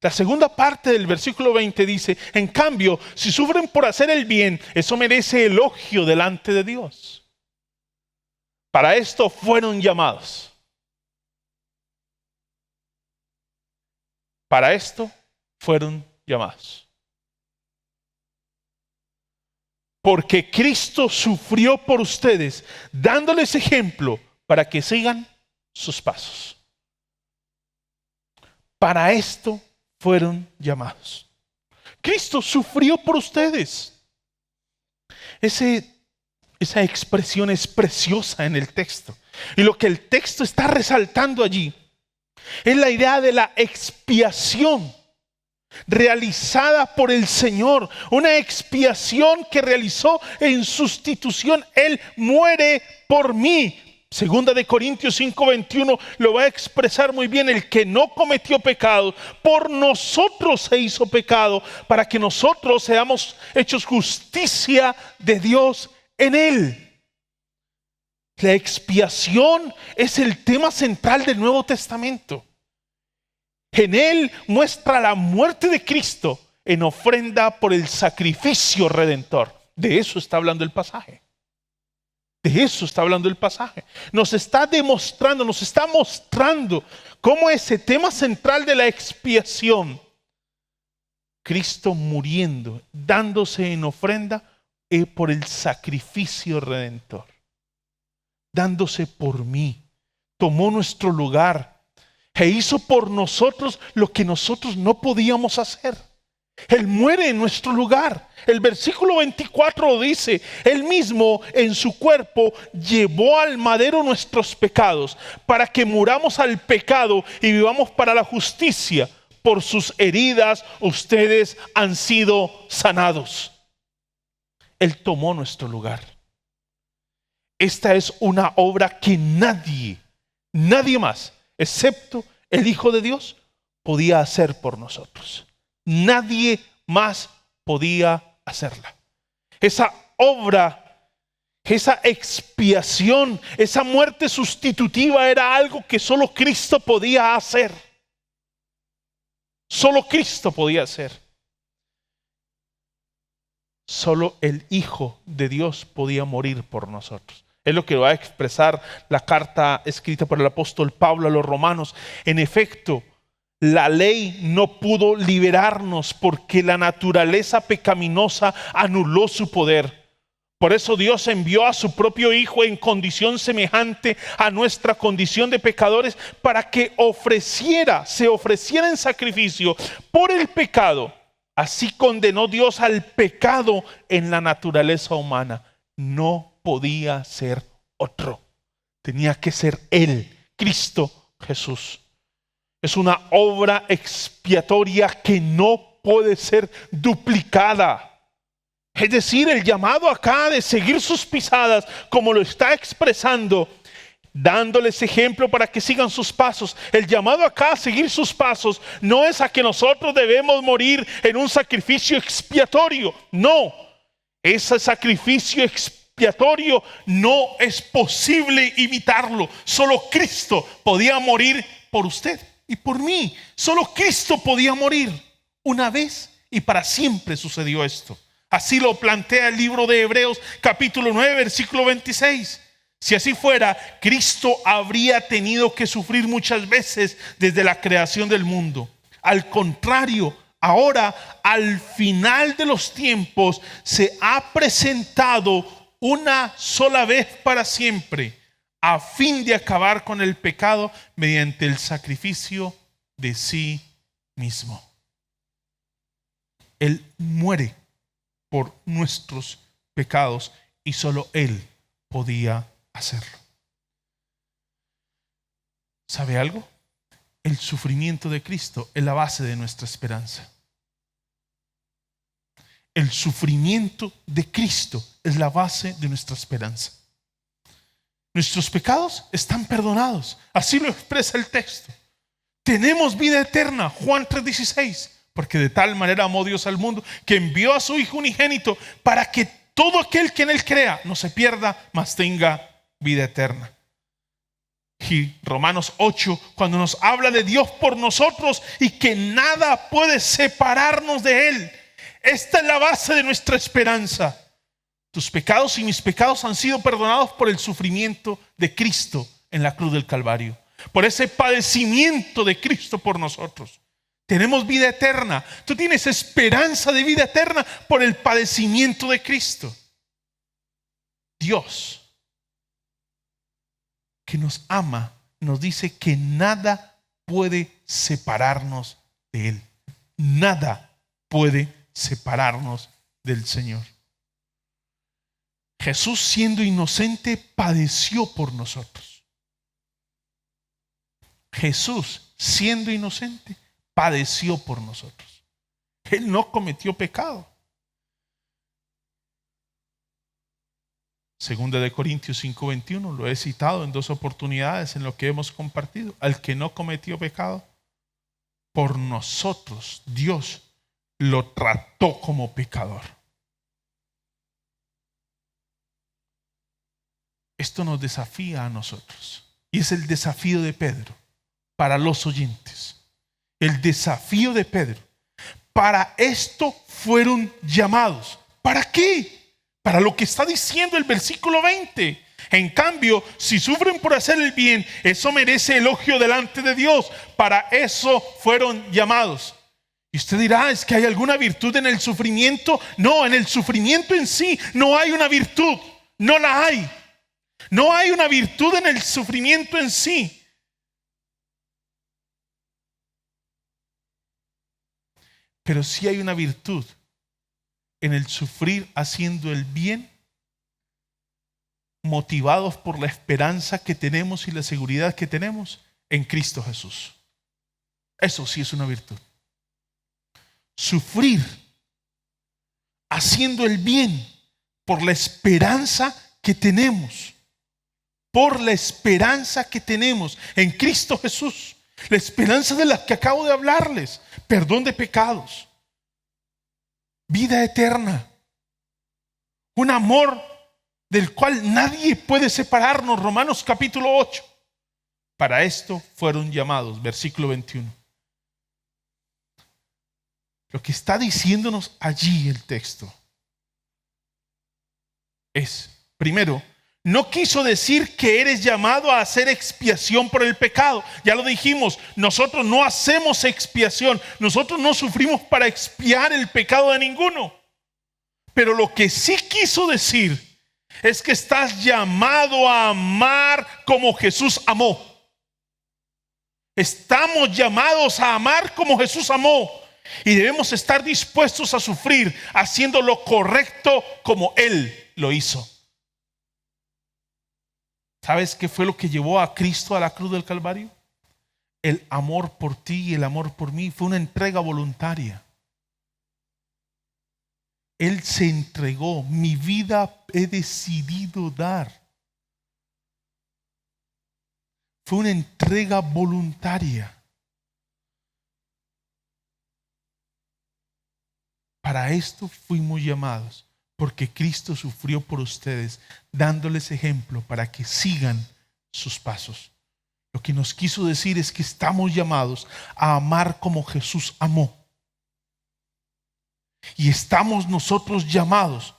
La segunda parte del versículo 20 dice, en cambio, si sufren por hacer el bien, eso merece elogio delante de Dios. Para esto fueron llamados. Para esto fueron llamados. Porque Cristo sufrió por ustedes, dándoles ejemplo para que sigan sus pasos. Para esto fueron llamados. Cristo sufrió por ustedes. Esa expresión es preciosa en el texto. Y lo que el texto está resaltando allí es la idea de la expiación realizada por el Señor, una expiación que realizó en sustitución. Él muere por mí. Segunda de Corintios 5:21 lo va a expresar muy bien. El que no cometió pecado, por nosotros se hizo pecado, para que nosotros seamos hechos justicia de Dios en Él. La expiación es el tema central del Nuevo Testamento. En Él muestra la muerte de Cristo en ofrenda por el sacrificio redentor. De eso está hablando el pasaje. De eso está hablando el pasaje. Nos está demostrando, nos está mostrando cómo ese tema central de la expiación, Cristo muriendo, dándose en ofrenda por el sacrificio redentor. Dándose por mí, tomó nuestro lugar e hizo por nosotros lo que nosotros no podíamos hacer. Él muere en nuestro lugar. El versículo 24 dice, Él mismo en su cuerpo llevó al madero nuestros pecados, para que muramos al pecado y vivamos para la justicia. Por sus heridas ustedes han sido sanados. Él tomó nuestro lugar. Esta es una obra que nadie más, excepto el Hijo de Dios, podía hacer por nosotros. Nadie más podía hacerla. Esa obra, esa expiación, esa muerte sustitutiva era algo que solo Cristo podía hacer. Solo Cristo podía hacer. Solo el Hijo de Dios podía morir por nosotros. Es lo que va a expresar la carta escrita por el apóstol Pablo a los romanos. En efecto, la ley no pudo liberarnos porque la naturaleza pecaminosa anuló su poder. Por eso Dios envió a su propio Hijo en condición semejante a nuestra condición de pecadores para que se ofreciera en sacrificio por el pecado. Así condenó Dios al pecado en la naturaleza humana. No podía ser otro. Tenía que ser Él, Cristo Jesús. Es una obra expiatoria que no puede ser duplicada. Es decir, el llamado acá de seguir sus pisadas, como lo está expresando, dándoles ejemplo para que sigan sus pasos. El llamado acá a seguir sus pasos no es a que nosotros debemos morir en un sacrificio expiatorio. No, ese sacrificio expiatorio no es posible imitarlo. Solo Cristo podía morir por usted y por mí. Solo Cristo podía morir una vez y para siempre sucedió esto. Así lo plantea el libro de Hebreos capítulo 9 versículo 26. Si así fuera, Cristo habría tenido que sufrir muchas veces desde la creación del mundo. Al contrario, ahora al final de los tiempos se ha presentado una sola vez para siempre a fin de acabar con el pecado mediante el sacrificio de sí mismo. Él muere por nuestros pecados y solo Él podía hacerlo. ¿Sabe algo? El sufrimiento de Cristo es la base de nuestra esperanza. El sufrimiento de Cristo es la base de nuestra esperanza. Nuestros pecados están perdonados. Así lo expresa el texto. Tenemos vida eterna. Juan 3:16. Porque de tal manera amó Dios al mundo que envió a su Hijo unigénito para que todo aquel que en Él crea no se pierda, mas tenga vida eterna. Y Romanos 8, cuando nos habla de Dios por nosotros y que nada puede separarnos de Él. Esta es la base de nuestra esperanza. Tus pecados y mis pecados han sido perdonados por el sufrimiento de Cristo en la cruz del Calvario. Por ese padecimiento de Cristo por nosotros. Tenemos vida eterna. Tú tienes esperanza de vida eterna por el padecimiento de Cristo. Dios, que nos ama, nos dice que nada puede separarnos de Él. Nada puede separarnos del Señor. Jesús, siendo inocente, padeció por nosotros. Jesús, siendo inocente, padeció por nosotros. Él no cometió pecado. Segunda de Corintios 5:21, lo he citado en 2 oportunidades en lo que hemos compartido. Al que no cometió pecado, por nosotros Dios lo trató como pecador. Esto nos desafía a nosotros. Y es el desafío de Pedro para los oyentes. El desafío de Pedro. Para esto fueron llamados. ¿Para qué? Para lo que está diciendo el versículo 20. En cambio, si sufren por hacer el bien, eso merece elogio delante de Dios. Para eso fueron llamados. Y usted dirá, ¿es que hay alguna virtud en el sufrimiento? No, en el sufrimiento en sí no hay una virtud. No la hay. No hay una virtud en el sufrimiento en sí. Pero sí hay una virtud en el sufrir haciendo el bien, motivados por la esperanza que tenemos y la seguridad que tenemos en Cristo Jesús. Eso sí es una virtud. Sufrir haciendo el bien, por la esperanza que tenemos. Por la esperanza que tenemos en Cristo Jesús. La esperanza de la que acabo de hablarles. Perdón de pecados. Vida eterna. Un amor del cual nadie puede separarnos. Romanos capítulo 8. Para esto fueron llamados. Versículo 21. Lo que está diciéndonos allí el texto es, primero, no quiso decir que eres llamado a hacer expiación por el pecado. Ya lo dijimos, nosotros no hacemos expiación. Nosotros no sufrimos para expiar el pecado de ninguno. Pero lo que sí quiso decir es que estás llamado a amar como Jesús amó. Estamos llamados a amar como Jesús amó. Y debemos estar dispuestos a sufrir haciendo lo correcto como Él lo hizo. ¿Sabes qué fue lo que llevó a Cristo a la cruz del Calvario? El amor por ti y el amor por mí. Fue una entrega voluntaria. Él se entregó. Mi vida he decidido dar. Fue una entrega voluntaria. Para esto fuimos llamados, porque Cristo sufrió por ustedes, dándoles ejemplo para que sigan sus pasos. Lo que nos quiso decir es que estamos llamados a amar como Jesús amó. Y estamos nosotros llamados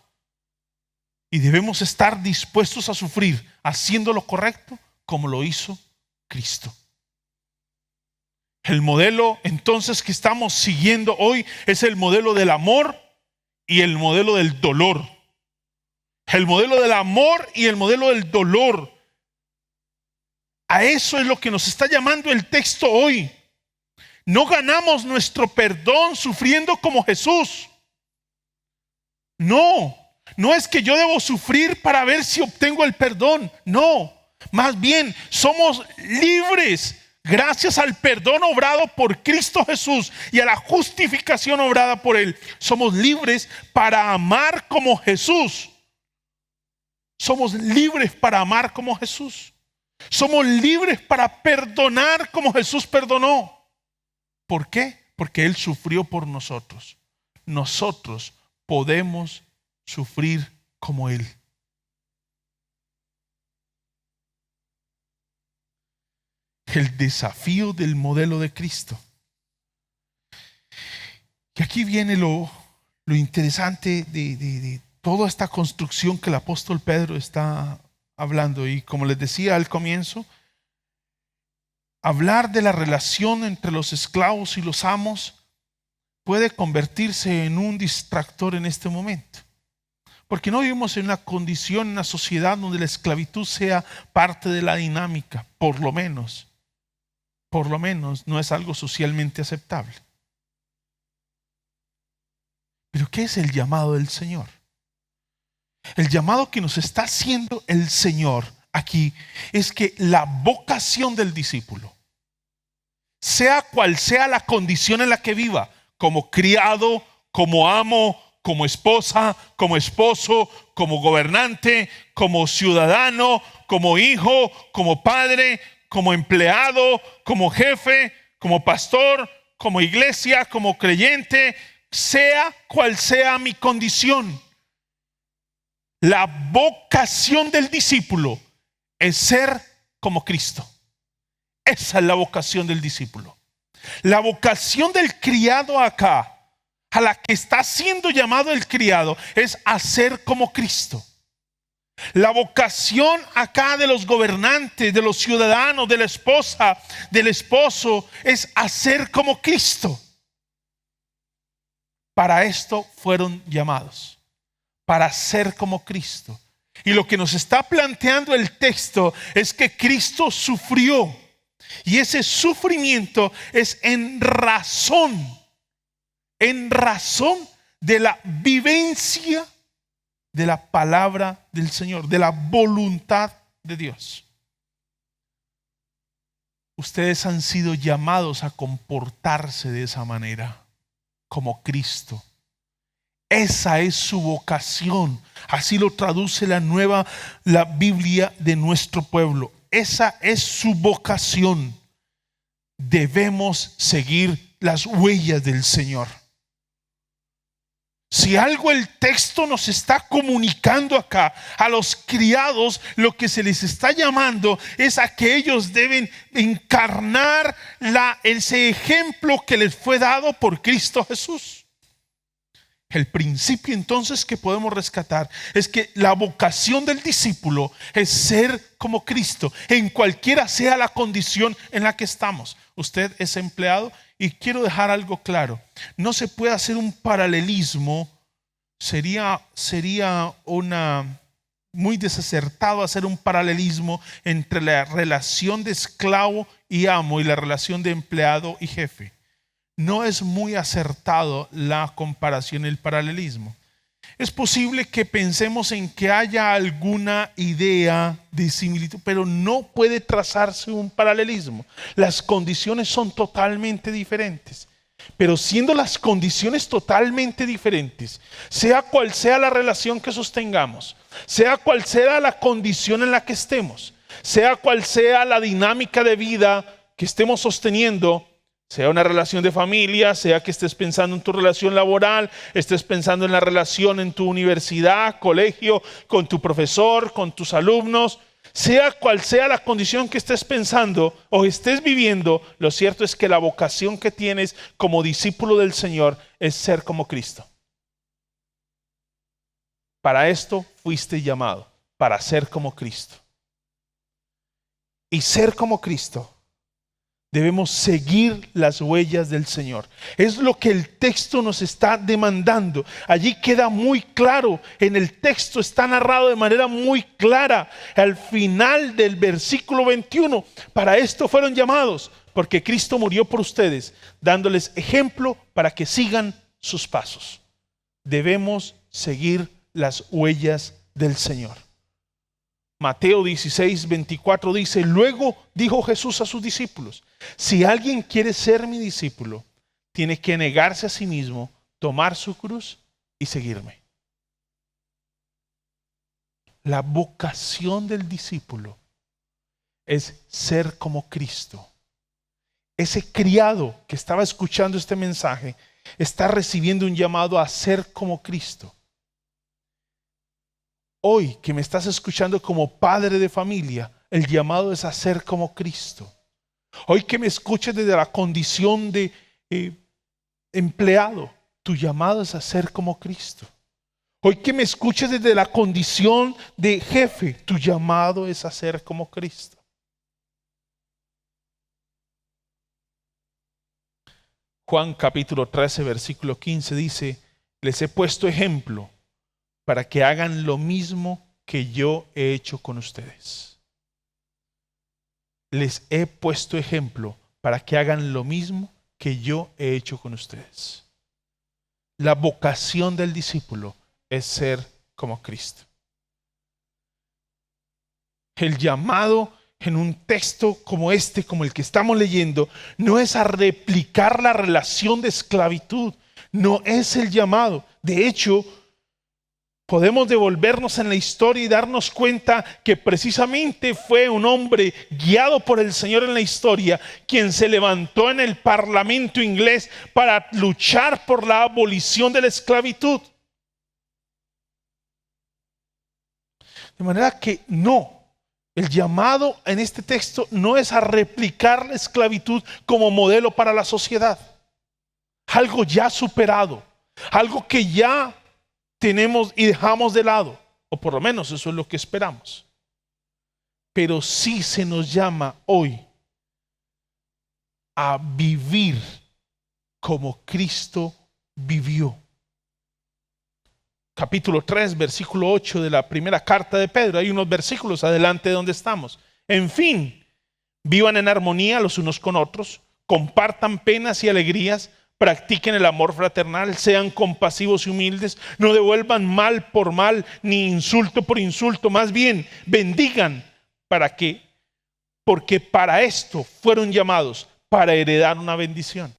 y debemos estar dispuestos a sufrir haciendo lo correcto como lo hizo Cristo. El modelo entonces que estamos siguiendo hoy es el modelo del amor y el modelo del dolor. El modelo del amor y el modelo del dolor. A eso es lo que nos está llamando el texto hoy. No ganamos nuestro perdón sufriendo como Jesús. No, no es que yo debo sufrir para ver si obtengo el perdón. No, más bien somos libres gracias al perdón obrado por Cristo Jesús y a la justificación obrada por Él. Somos libres para amar como Jesús. Somos libres para amar como Jesús. Somos libres para perdonar como Jesús perdonó. ¿Por qué? Porque Él sufrió por nosotros. Nosotros podemos sufrir como Él. El desafío del modelo de Cristo. Y aquí viene lo interesante de toda esta construcción que el apóstol Pedro está hablando. Y como les decía al comienzo, hablar de la relación entre los esclavos y los amos puede convertirse en un distractor en este momento. Porque no vivimos en una condición, en una sociedad donde la esclavitud sea parte de la dinámica, por lo menos no es algo socialmente aceptable. Pero ¿qué es el llamado del Señor? El llamado que nos está haciendo el Señor aquí es que la vocación del discípulo, sea cual sea la condición en la que viva, como criado, como amo, como esposa, como esposo, como gobernante, como ciudadano, como hijo, como padre, como empleado, como jefe, como pastor, como iglesia, como creyente, sea cual sea mi condición. La vocación del discípulo es ser como Cristo. Esa es la vocación del discípulo. La vocación del criado acá, a la que está siendo llamado el criado, es hacer como Cristo. La vocación acá de los gobernantes, de los ciudadanos, de la esposa, del esposo, es hacer como Cristo. Para esto fueron llamados, para ser como Cristo. Y lo que nos está planteando el texto es que Cristo sufrió. Y ese sufrimiento es en razón de la vivencia de la palabra del Señor, de la voluntad de Dios. Ustedes han sido llamados a comportarse de esa manera, como Cristo. Esa es su vocación. Así lo traduce la Biblia de nuestro pueblo. Esa es su vocación. Debemos seguir las huellas del Señor. Si algo el texto nos está comunicando acá a los criados, lo que se les está llamando es a que ellos deben encarnar ese ejemplo que les fue dado por Cristo Jesús. El principio entonces que podemos rescatar es que la vocación del discípulo es ser como Cristo, en cualquiera sea la condición en la que estamos. Usted es empleado y quiero dejar algo claro. No se puede hacer un paralelismo, sería muy desacertado hacer un paralelismo entre la relación de esclavo y amo y la relación de empleado y jefe. No es muy acertado la comparación, el paralelismo. Es posible que pensemos en que haya alguna idea de similitud, pero no puede trazarse un paralelismo. Las condiciones son totalmente diferentes. Pero siendo las condiciones totalmente diferentes, sea cual sea la relación que sostengamos, sea cual sea la condición en la que estemos, sea cual sea la dinámica de vida que estemos sosteniendo, sea una relación de familia, sea que estés pensando en tu relación laboral, estés pensando en la relación en tu universidad, colegio, con tu profesor, con tus alumnos, sea cual sea la condición que estés pensando o estés viviendo, lo cierto es que la vocación que tienes como discípulo del Señor es ser como Cristo. Para esto fuiste llamado, para ser como Cristo. Y ser como Cristo, debemos seguir las huellas del Señor. Es lo que el texto nos está demandando. Allí queda muy claro, en el texto está narrado de manera muy clara. Al final del versículo 21, para esto fueron llamados, porque Cristo murió por ustedes, dándoles ejemplo para que sigan sus pasos. Debemos seguir las huellas del Señor. Mateo 16:24 dice: luego dijo Jesús a sus discípulos: si alguien quiere ser mi discípulo, tiene que negarse a sí mismo, tomar su cruz y seguirme. La vocación del discípulo es ser como Cristo. Ese criado que estaba escuchando este mensaje está recibiendo un llamado a ser como Cristo. Hoy que me estás escuchando como padre de familia, el llamado es a ser como Cristo. Hoy que me escuches desde la condición de empleado, tu llamado es a ser como Cristo. Hoy que me escuches desde la condición de jefe, tu llamado es a ser como Cristo. Juan capítulo 13, versículo 15 dice: les he puesto ejemplo para que hagan lo mismo que yo he hecho con ustedes. Les he puesto ejemplo para que hagan lo mismo que yo he hecho con ustedes. La vocación del discípulo es ser como Cristo. El llamado en un texto como este, como el que estamos leyendo, no es a replicar la relación de esclavitud. No es el llamado. De hecho, podemos devolvernos en la historia y darnos cuenta que precisamente fue un hombre guiado por el Señor en la historia quien se levantó en el Parlamento inglés para luchar por la abolición de la esclavitud. De manera que el llamado en este texto no es a replicar la esclavitud como modelo para la sociedad. Algo ya superado, algo que ya tenemos y dejamos de lado, o por lo menos eso es lo que esperamos. Pero sí se nos llama hoy a vivir como Cristo vivió. Capítulo 3, versículo 8 de la primera carta de Pedro. Hay unos versículos adelante de donde estamos. En fin, vivan en armonía los unos con otros, compartan penas y alegrías, practiquen el amor fraternal, sean compasivos y humildes, no devuelvan mal por mal ni insulto por insulto, más bien bendigan, porque para esto fueron llamados, para heredar una bendición.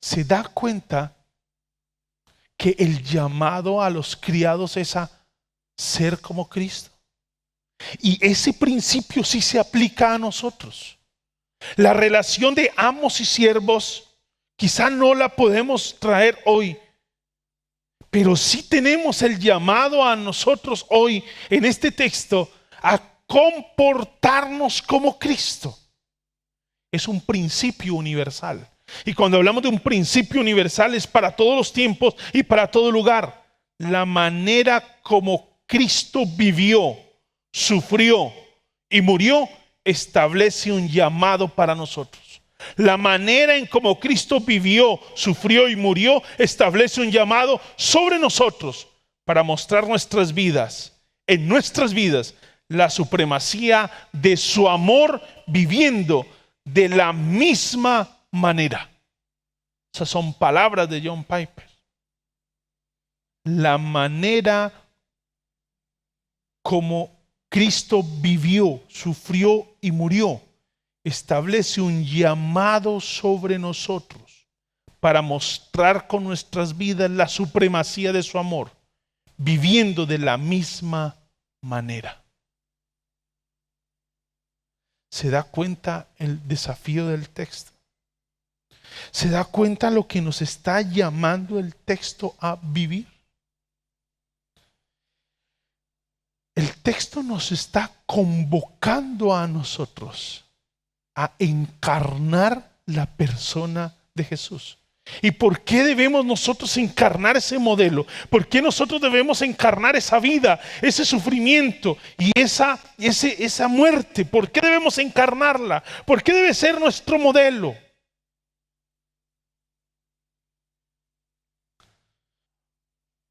¿Se da cuenta que el llamado a los criados es a ser como Cristo. Y ese principio sí se aplica a nosotros. La relación de amos y siervos quizá no la podemos traer hoy, pero sí tenemos el llamado a nosotros hoy en este texto a comportarnos como Cristo. Es un principio universal. Y cuando hablamos de un principio universal es para todos los tiempos y para todo lugar. La manera como Cristo vivió, sufrió y murió establece un llamado para nosotros. La manera en como Cristo vivió, sufrió y murió establece un llamado sobre nosotros para mostrar en nuestras vidas, la supremacía de su amor viviendo de la misma manera. Esas son palabras de John Piper. La manera como Cristo vivió, sufrió y murió establece un llamado sobre nosotros para mostrar con nuestras vidas la supremacía de su amor, viviendo de la misma manera. ¿Se da cuenta el desafío del texto? ¿Se da cuenta lo que nos está llamando el texto a vivir? El texto nos está convocando a nosotros a encarnar la persona de Jesús. ¿Y por qué debemos nosotros encarnar ese modelo? ¿Por qué nosotros debemos encarnar esa vida, ese sufrimiento y esa muerte? ¿Por qué debemos encarnarla? ¿Por qué debe ser nuestro modelo?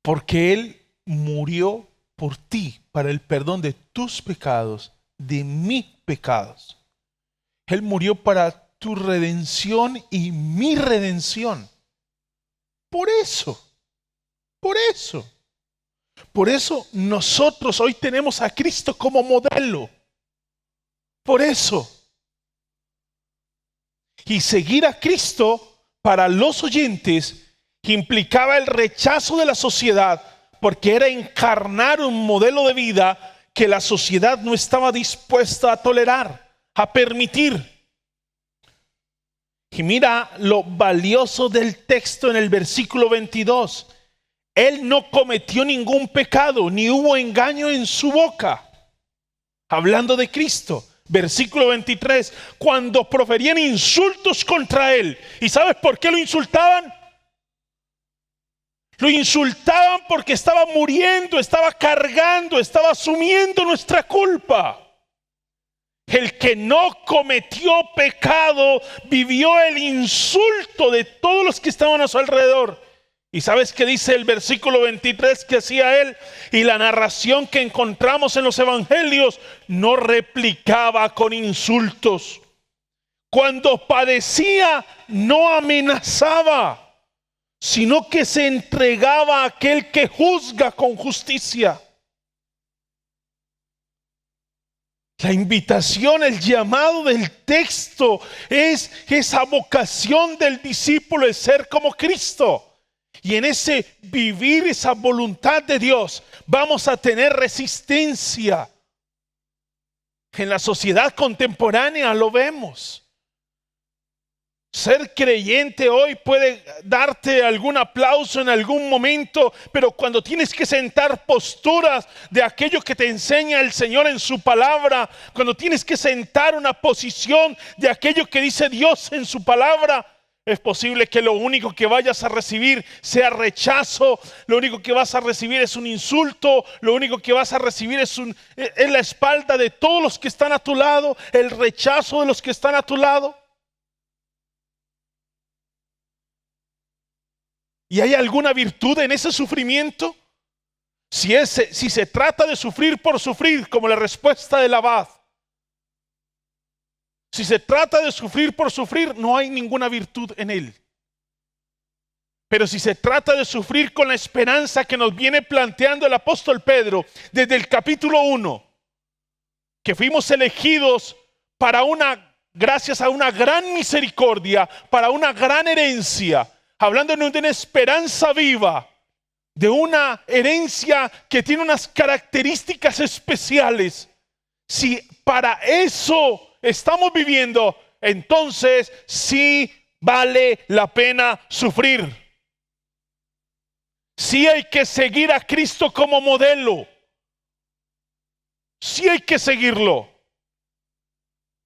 Porque Él murió por ti para el perdón de tus pecados, de mis pecados. Él murió para tu redención y mi redención. Por eso nosotros hoy tenemos a Cristo como modelo. Por eso. Y seguir a Cristo para los oyentes implicaba el rechazo de la sociedad, porque era encarnar un modelo de vida que la sociedad no estaba dispuesta a tolerar, a permitir. Y mira lo valioso del texto en el versículo 22. Él no cometió ningún pecado, ni hubo engaño en su boca. Hablando de Cristo. Versículo 23. Cuando proferían insultos contra él. ¿Y sabes por qué lo insultaban? Lo insultaban porque estaba muriendo, estaba cargando, estaba asumiendo nuestra culpa. El que no cometió pecado vivió el insulto de todos los que estaban a su alrededor. ¿Y sabes qué dice el versículo 23 que hacía él? Y la narración que encontramos en los evangelios no replicaba con insultos. Cuando padecía no amenazaba, sino que se entregaba a aquel que juzga con justicia. La invitación, el llamado del texto es esa vocación del discípulo de ser como Cristo. Y en ese vivir esa voluntad de Dios vamos a tener resistencia. En la sociedad contemporánea lo vemos. Ser creyente hoy puede darte algún aplauso en algún momento, pero cuando tienes que sentar posturas de aquello que te enseña el Señor en su palabra, cuando tienes que sentar una posición de aquello que dice Dios en su palabra, es posible que lo único que vayas a recibir sea rechazo, lo único que vas a recibir es un insulto, lo único que vas a recibir es la espalda de todos los que están a tu lado, el rechazo de los que están a tu lado. ¿Y hay alguna virtud en ese sufrimiento? Si se trata de sufrir por sufrir, como la respuesta del abad. Si se trata de sufrir por sufrir, no hay ninguna virtud en él. Pero si se trata de sufrir con la esperanza que nos viene planteando el apóstol Pedro desde el capítulo 1, que fuimos elegidos gracias a una gran misericordia, para una gran herencia, hablándonos de una esperanza viva, de una herencia que tiene unas características especiales, si para eso estamos viviendo, entonces sí vale la pena sufrir. Sí hay que seguir a Cristo como modelo. Sí hay que seguirlo.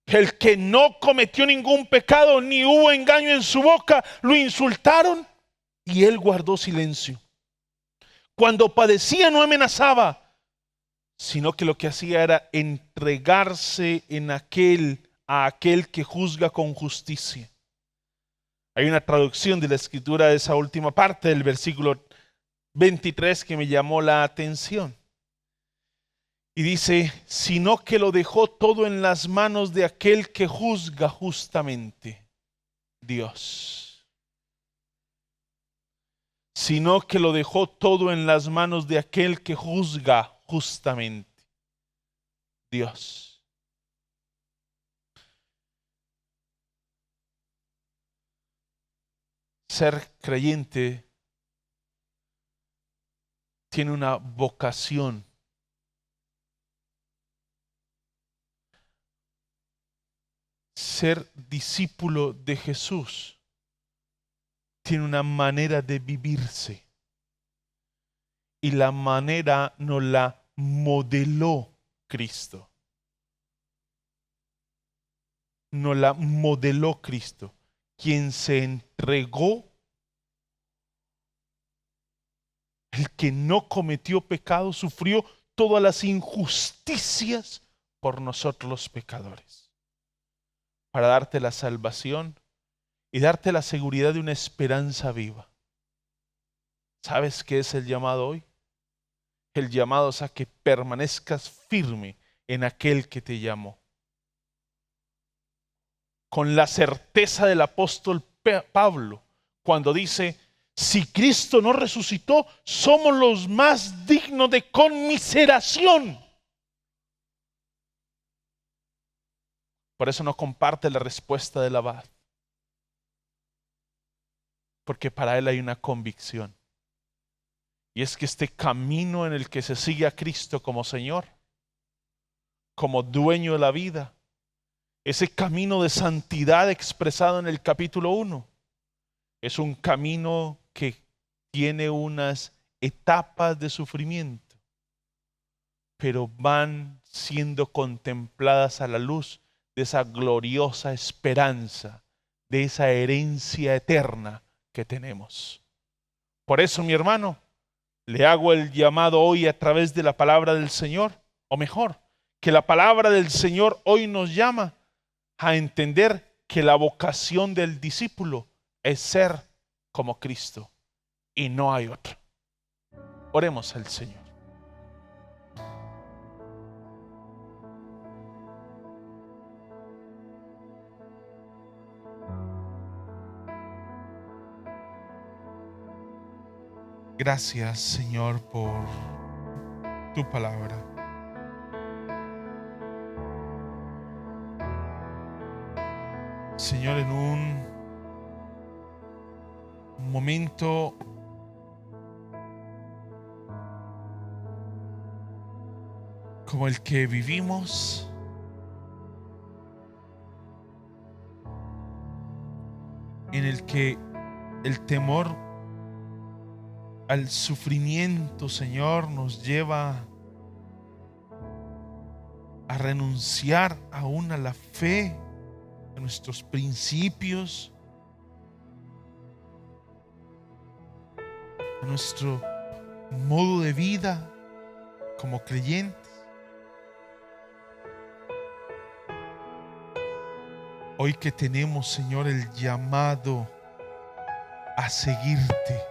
El que no cometió ningún pecado, ni hubo engaño en su boca, lo insultaron y él guardó silencio. Cuando padecía no amenazaba, sino que lo que hacía era entregarse a aquel que juzga con justicia. Hay una traducción de la escritura de esa última parte del versículo 23 que me llamó la atención. Y dice, sino que lo dejó todo en las manos de aquel que juzga justamente, Dios. Sino que lo dejó todo en las manos de aquel que juzga justamente, Dios. Ser creyente tiene una vocación. Ser discípulo de Jesús tiene una manera de vivirse. Y la manera nos la modeló Cristo. Nos la modeló Cristo, quien se entregó, el que no cometió pecado, sufrió todas las injusticias por nosotros los pecadores, para darte la salvación y darte la seguridad de una esperanza viva. ¿Sabes qué es el llamado hoy? El llamado es a que permanezcas firme en aquel que te llamó. Con la certeza del apóstol Pablo, cuando dice, si Cristo no resucitó, somos los más dignos de conmiseración. Por eso no comparte la respuesta del abad, porque para él hay una convicción. Y es que este camino en el que se sigue a Cristo como Señor, como dueño de la vida, ese camino de santidad expresado en el capítulo 1, es un camino que tiene unas etapas de sufrimiento, pero van siendo contempladas a la luz de esa gloriosa esperanza, de esa herencia eterna que tenemos. Por eso, mi hermano, le hago el llamado hoy a través de la palabra del Señor, o mejor, que la palabra del Señor hoy nos llama a entender que la vocación del discípulo es ser como Cristo y no hay otro. Oremos al Señor. Gracias, Señor, por tu palabra. Señor, en un momento como el que vivimos, en el que el temor al sufrimiento, Señor, nos lleva a renunciar aún a la fe, a nuestros principios, a nuestro modo de vida como creyentes. Hoy que tenemos, Señor, el llamado a seguirte,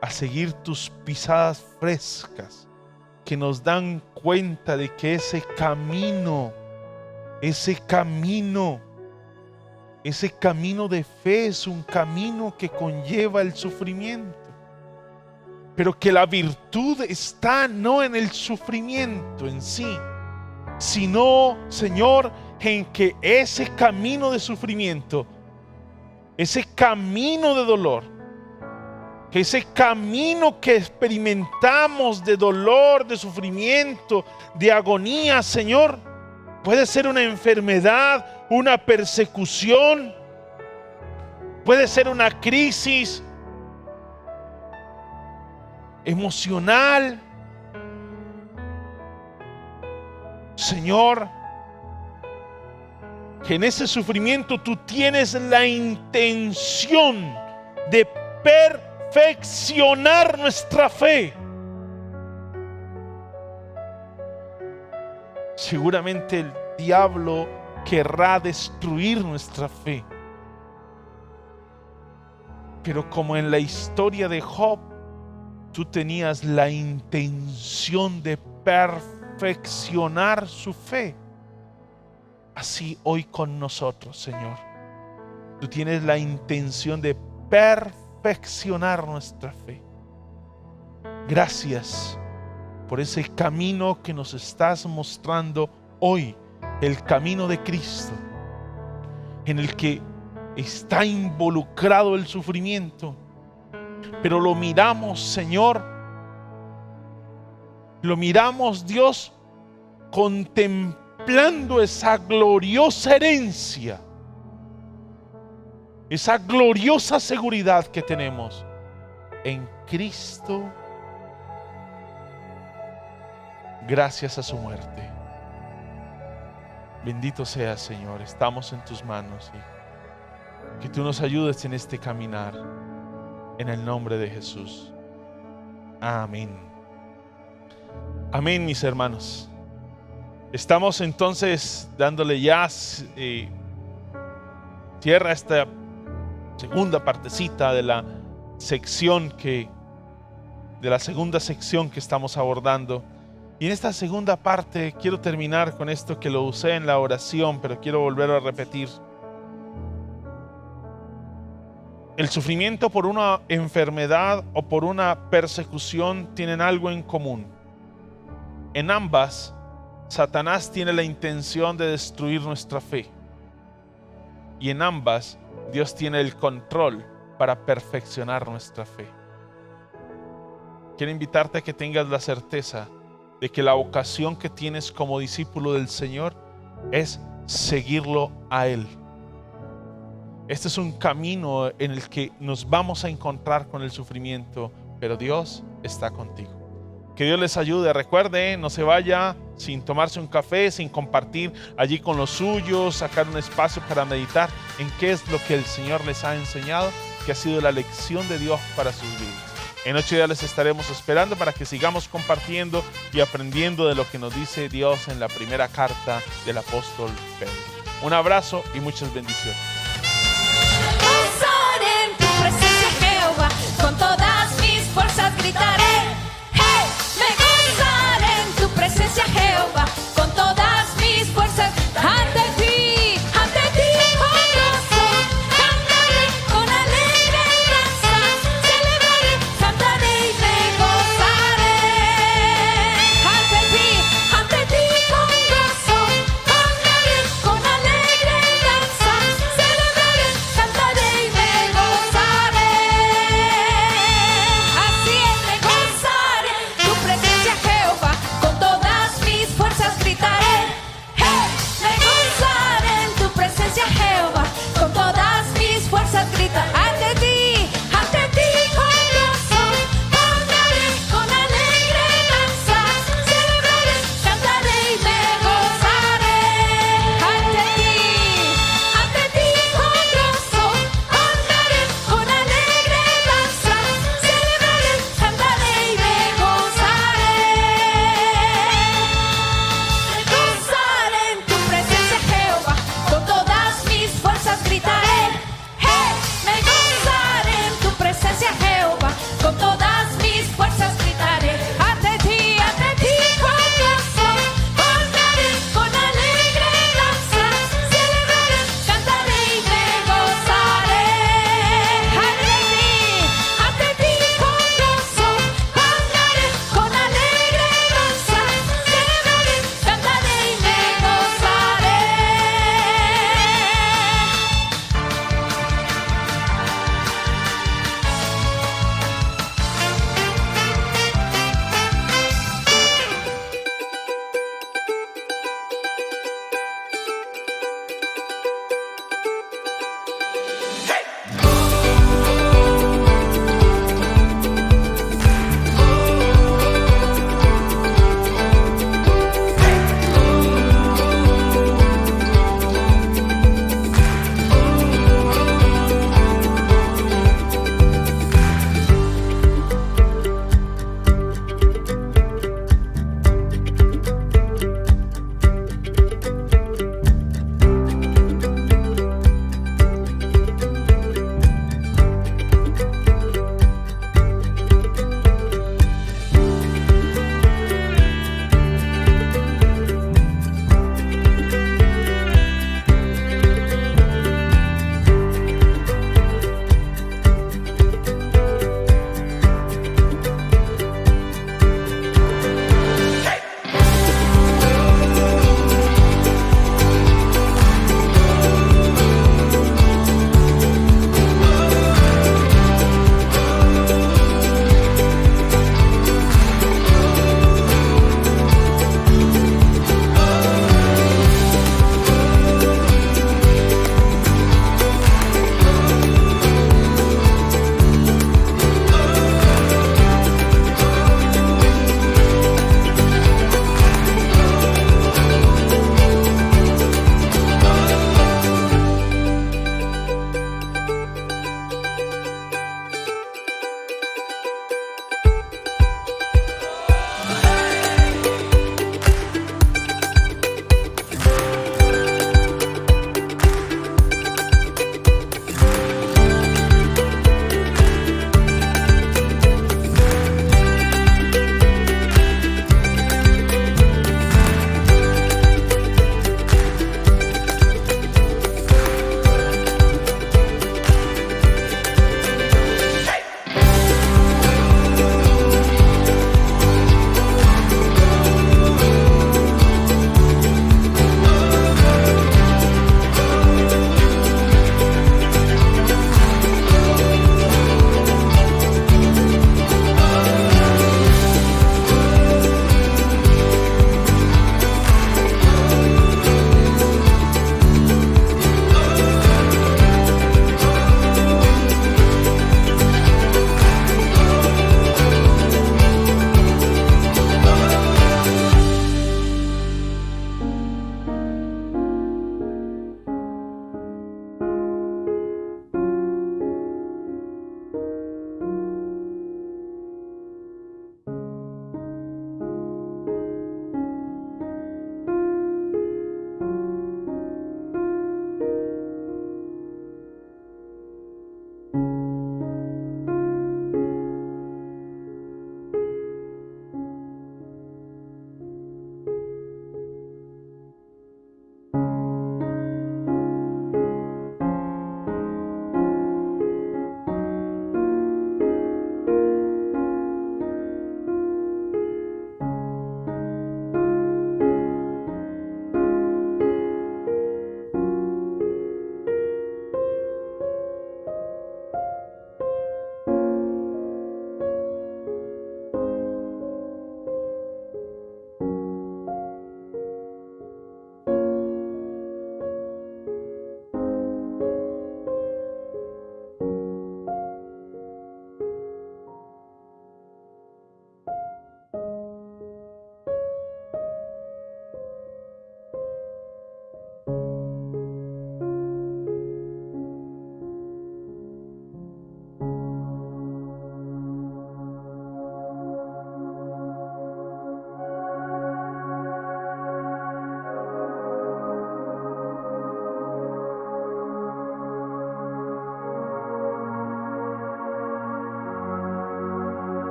a seguir tus pisadas frescas, que nos dan cuenta de que ese camino de fe es un camino que conlleva el sufrimiento, pero que la virtud está no en el sufrimiento en sí, sino, Señor, en que ese camino de sufrimiento, ese camino de dolor, Que ese camino que experimentamos de dolor, de sufrimiento, de agonía, Señor, puede ser una enfermedad, una persecución, puede ser una crisis emocional. Señor, que en ese sufrimiento tú tienes la intención de perfeccionar nuestra fe. Seguramente el diablo querrá destruir nuestra fe. Pero como en la historia de Job, tú tenías la intención de perfeccionar su fe. Así hoy con nosotros, Señor. Tú tienes la intención de perfeccionar nuestra fe. Gracias por ese camino que nos estás mostrando hoy, el camino de Cristo, en el que está involucrado el sufrimiento. Pero lo miramos, Señor, lo miramos, Dios, contemplando esa gloriosa herencia, esa gloriosa seguridad que tenemos en Cristo, gracias a su muerte. Bendito seas, Señor, estamos en tus manos y que tú nos ayudes en este caminar, en el nombre de Jesús. Amén. Amén, mis hermanos. Estamos entonces dándole ya cierra esta segunda partecita de la segunda sección que estamos abordando. Y en esta segunda parte quiero terminar con esto que lo usé en la oración, pero quiero volver a repetir. El sufrimiento por una enfermedad o por una persecución tienen algo en común. En ambas, Satanás tiene la intención de destruir nuestra fe. Y en ambas, Dios tiene el control para perfeccionar nuestra fe. Quiero invitarte a que tengas la certeza de que la vocación que tienes como discípulo del Señor es seguirlo a Él. Este es un camino en el que nos vamos a encontrar con el sufrimiento, pero Dios está contigo. Que Dios les ayude. Recuerde, no se vaya sin tomarse un café, sin compartir allí con los suyos, sacar un espacio para meditar en qué es lo que el Señor les ha enseñado, que ha sido la lección de Dios para sus vidas. En 8 días les estaremos esperando para que sigamos compartiendo y aprendiendo de lo que nos dice Dios en la primera carta del apóstol Pedro. Un abrazo y muchas bendiciones.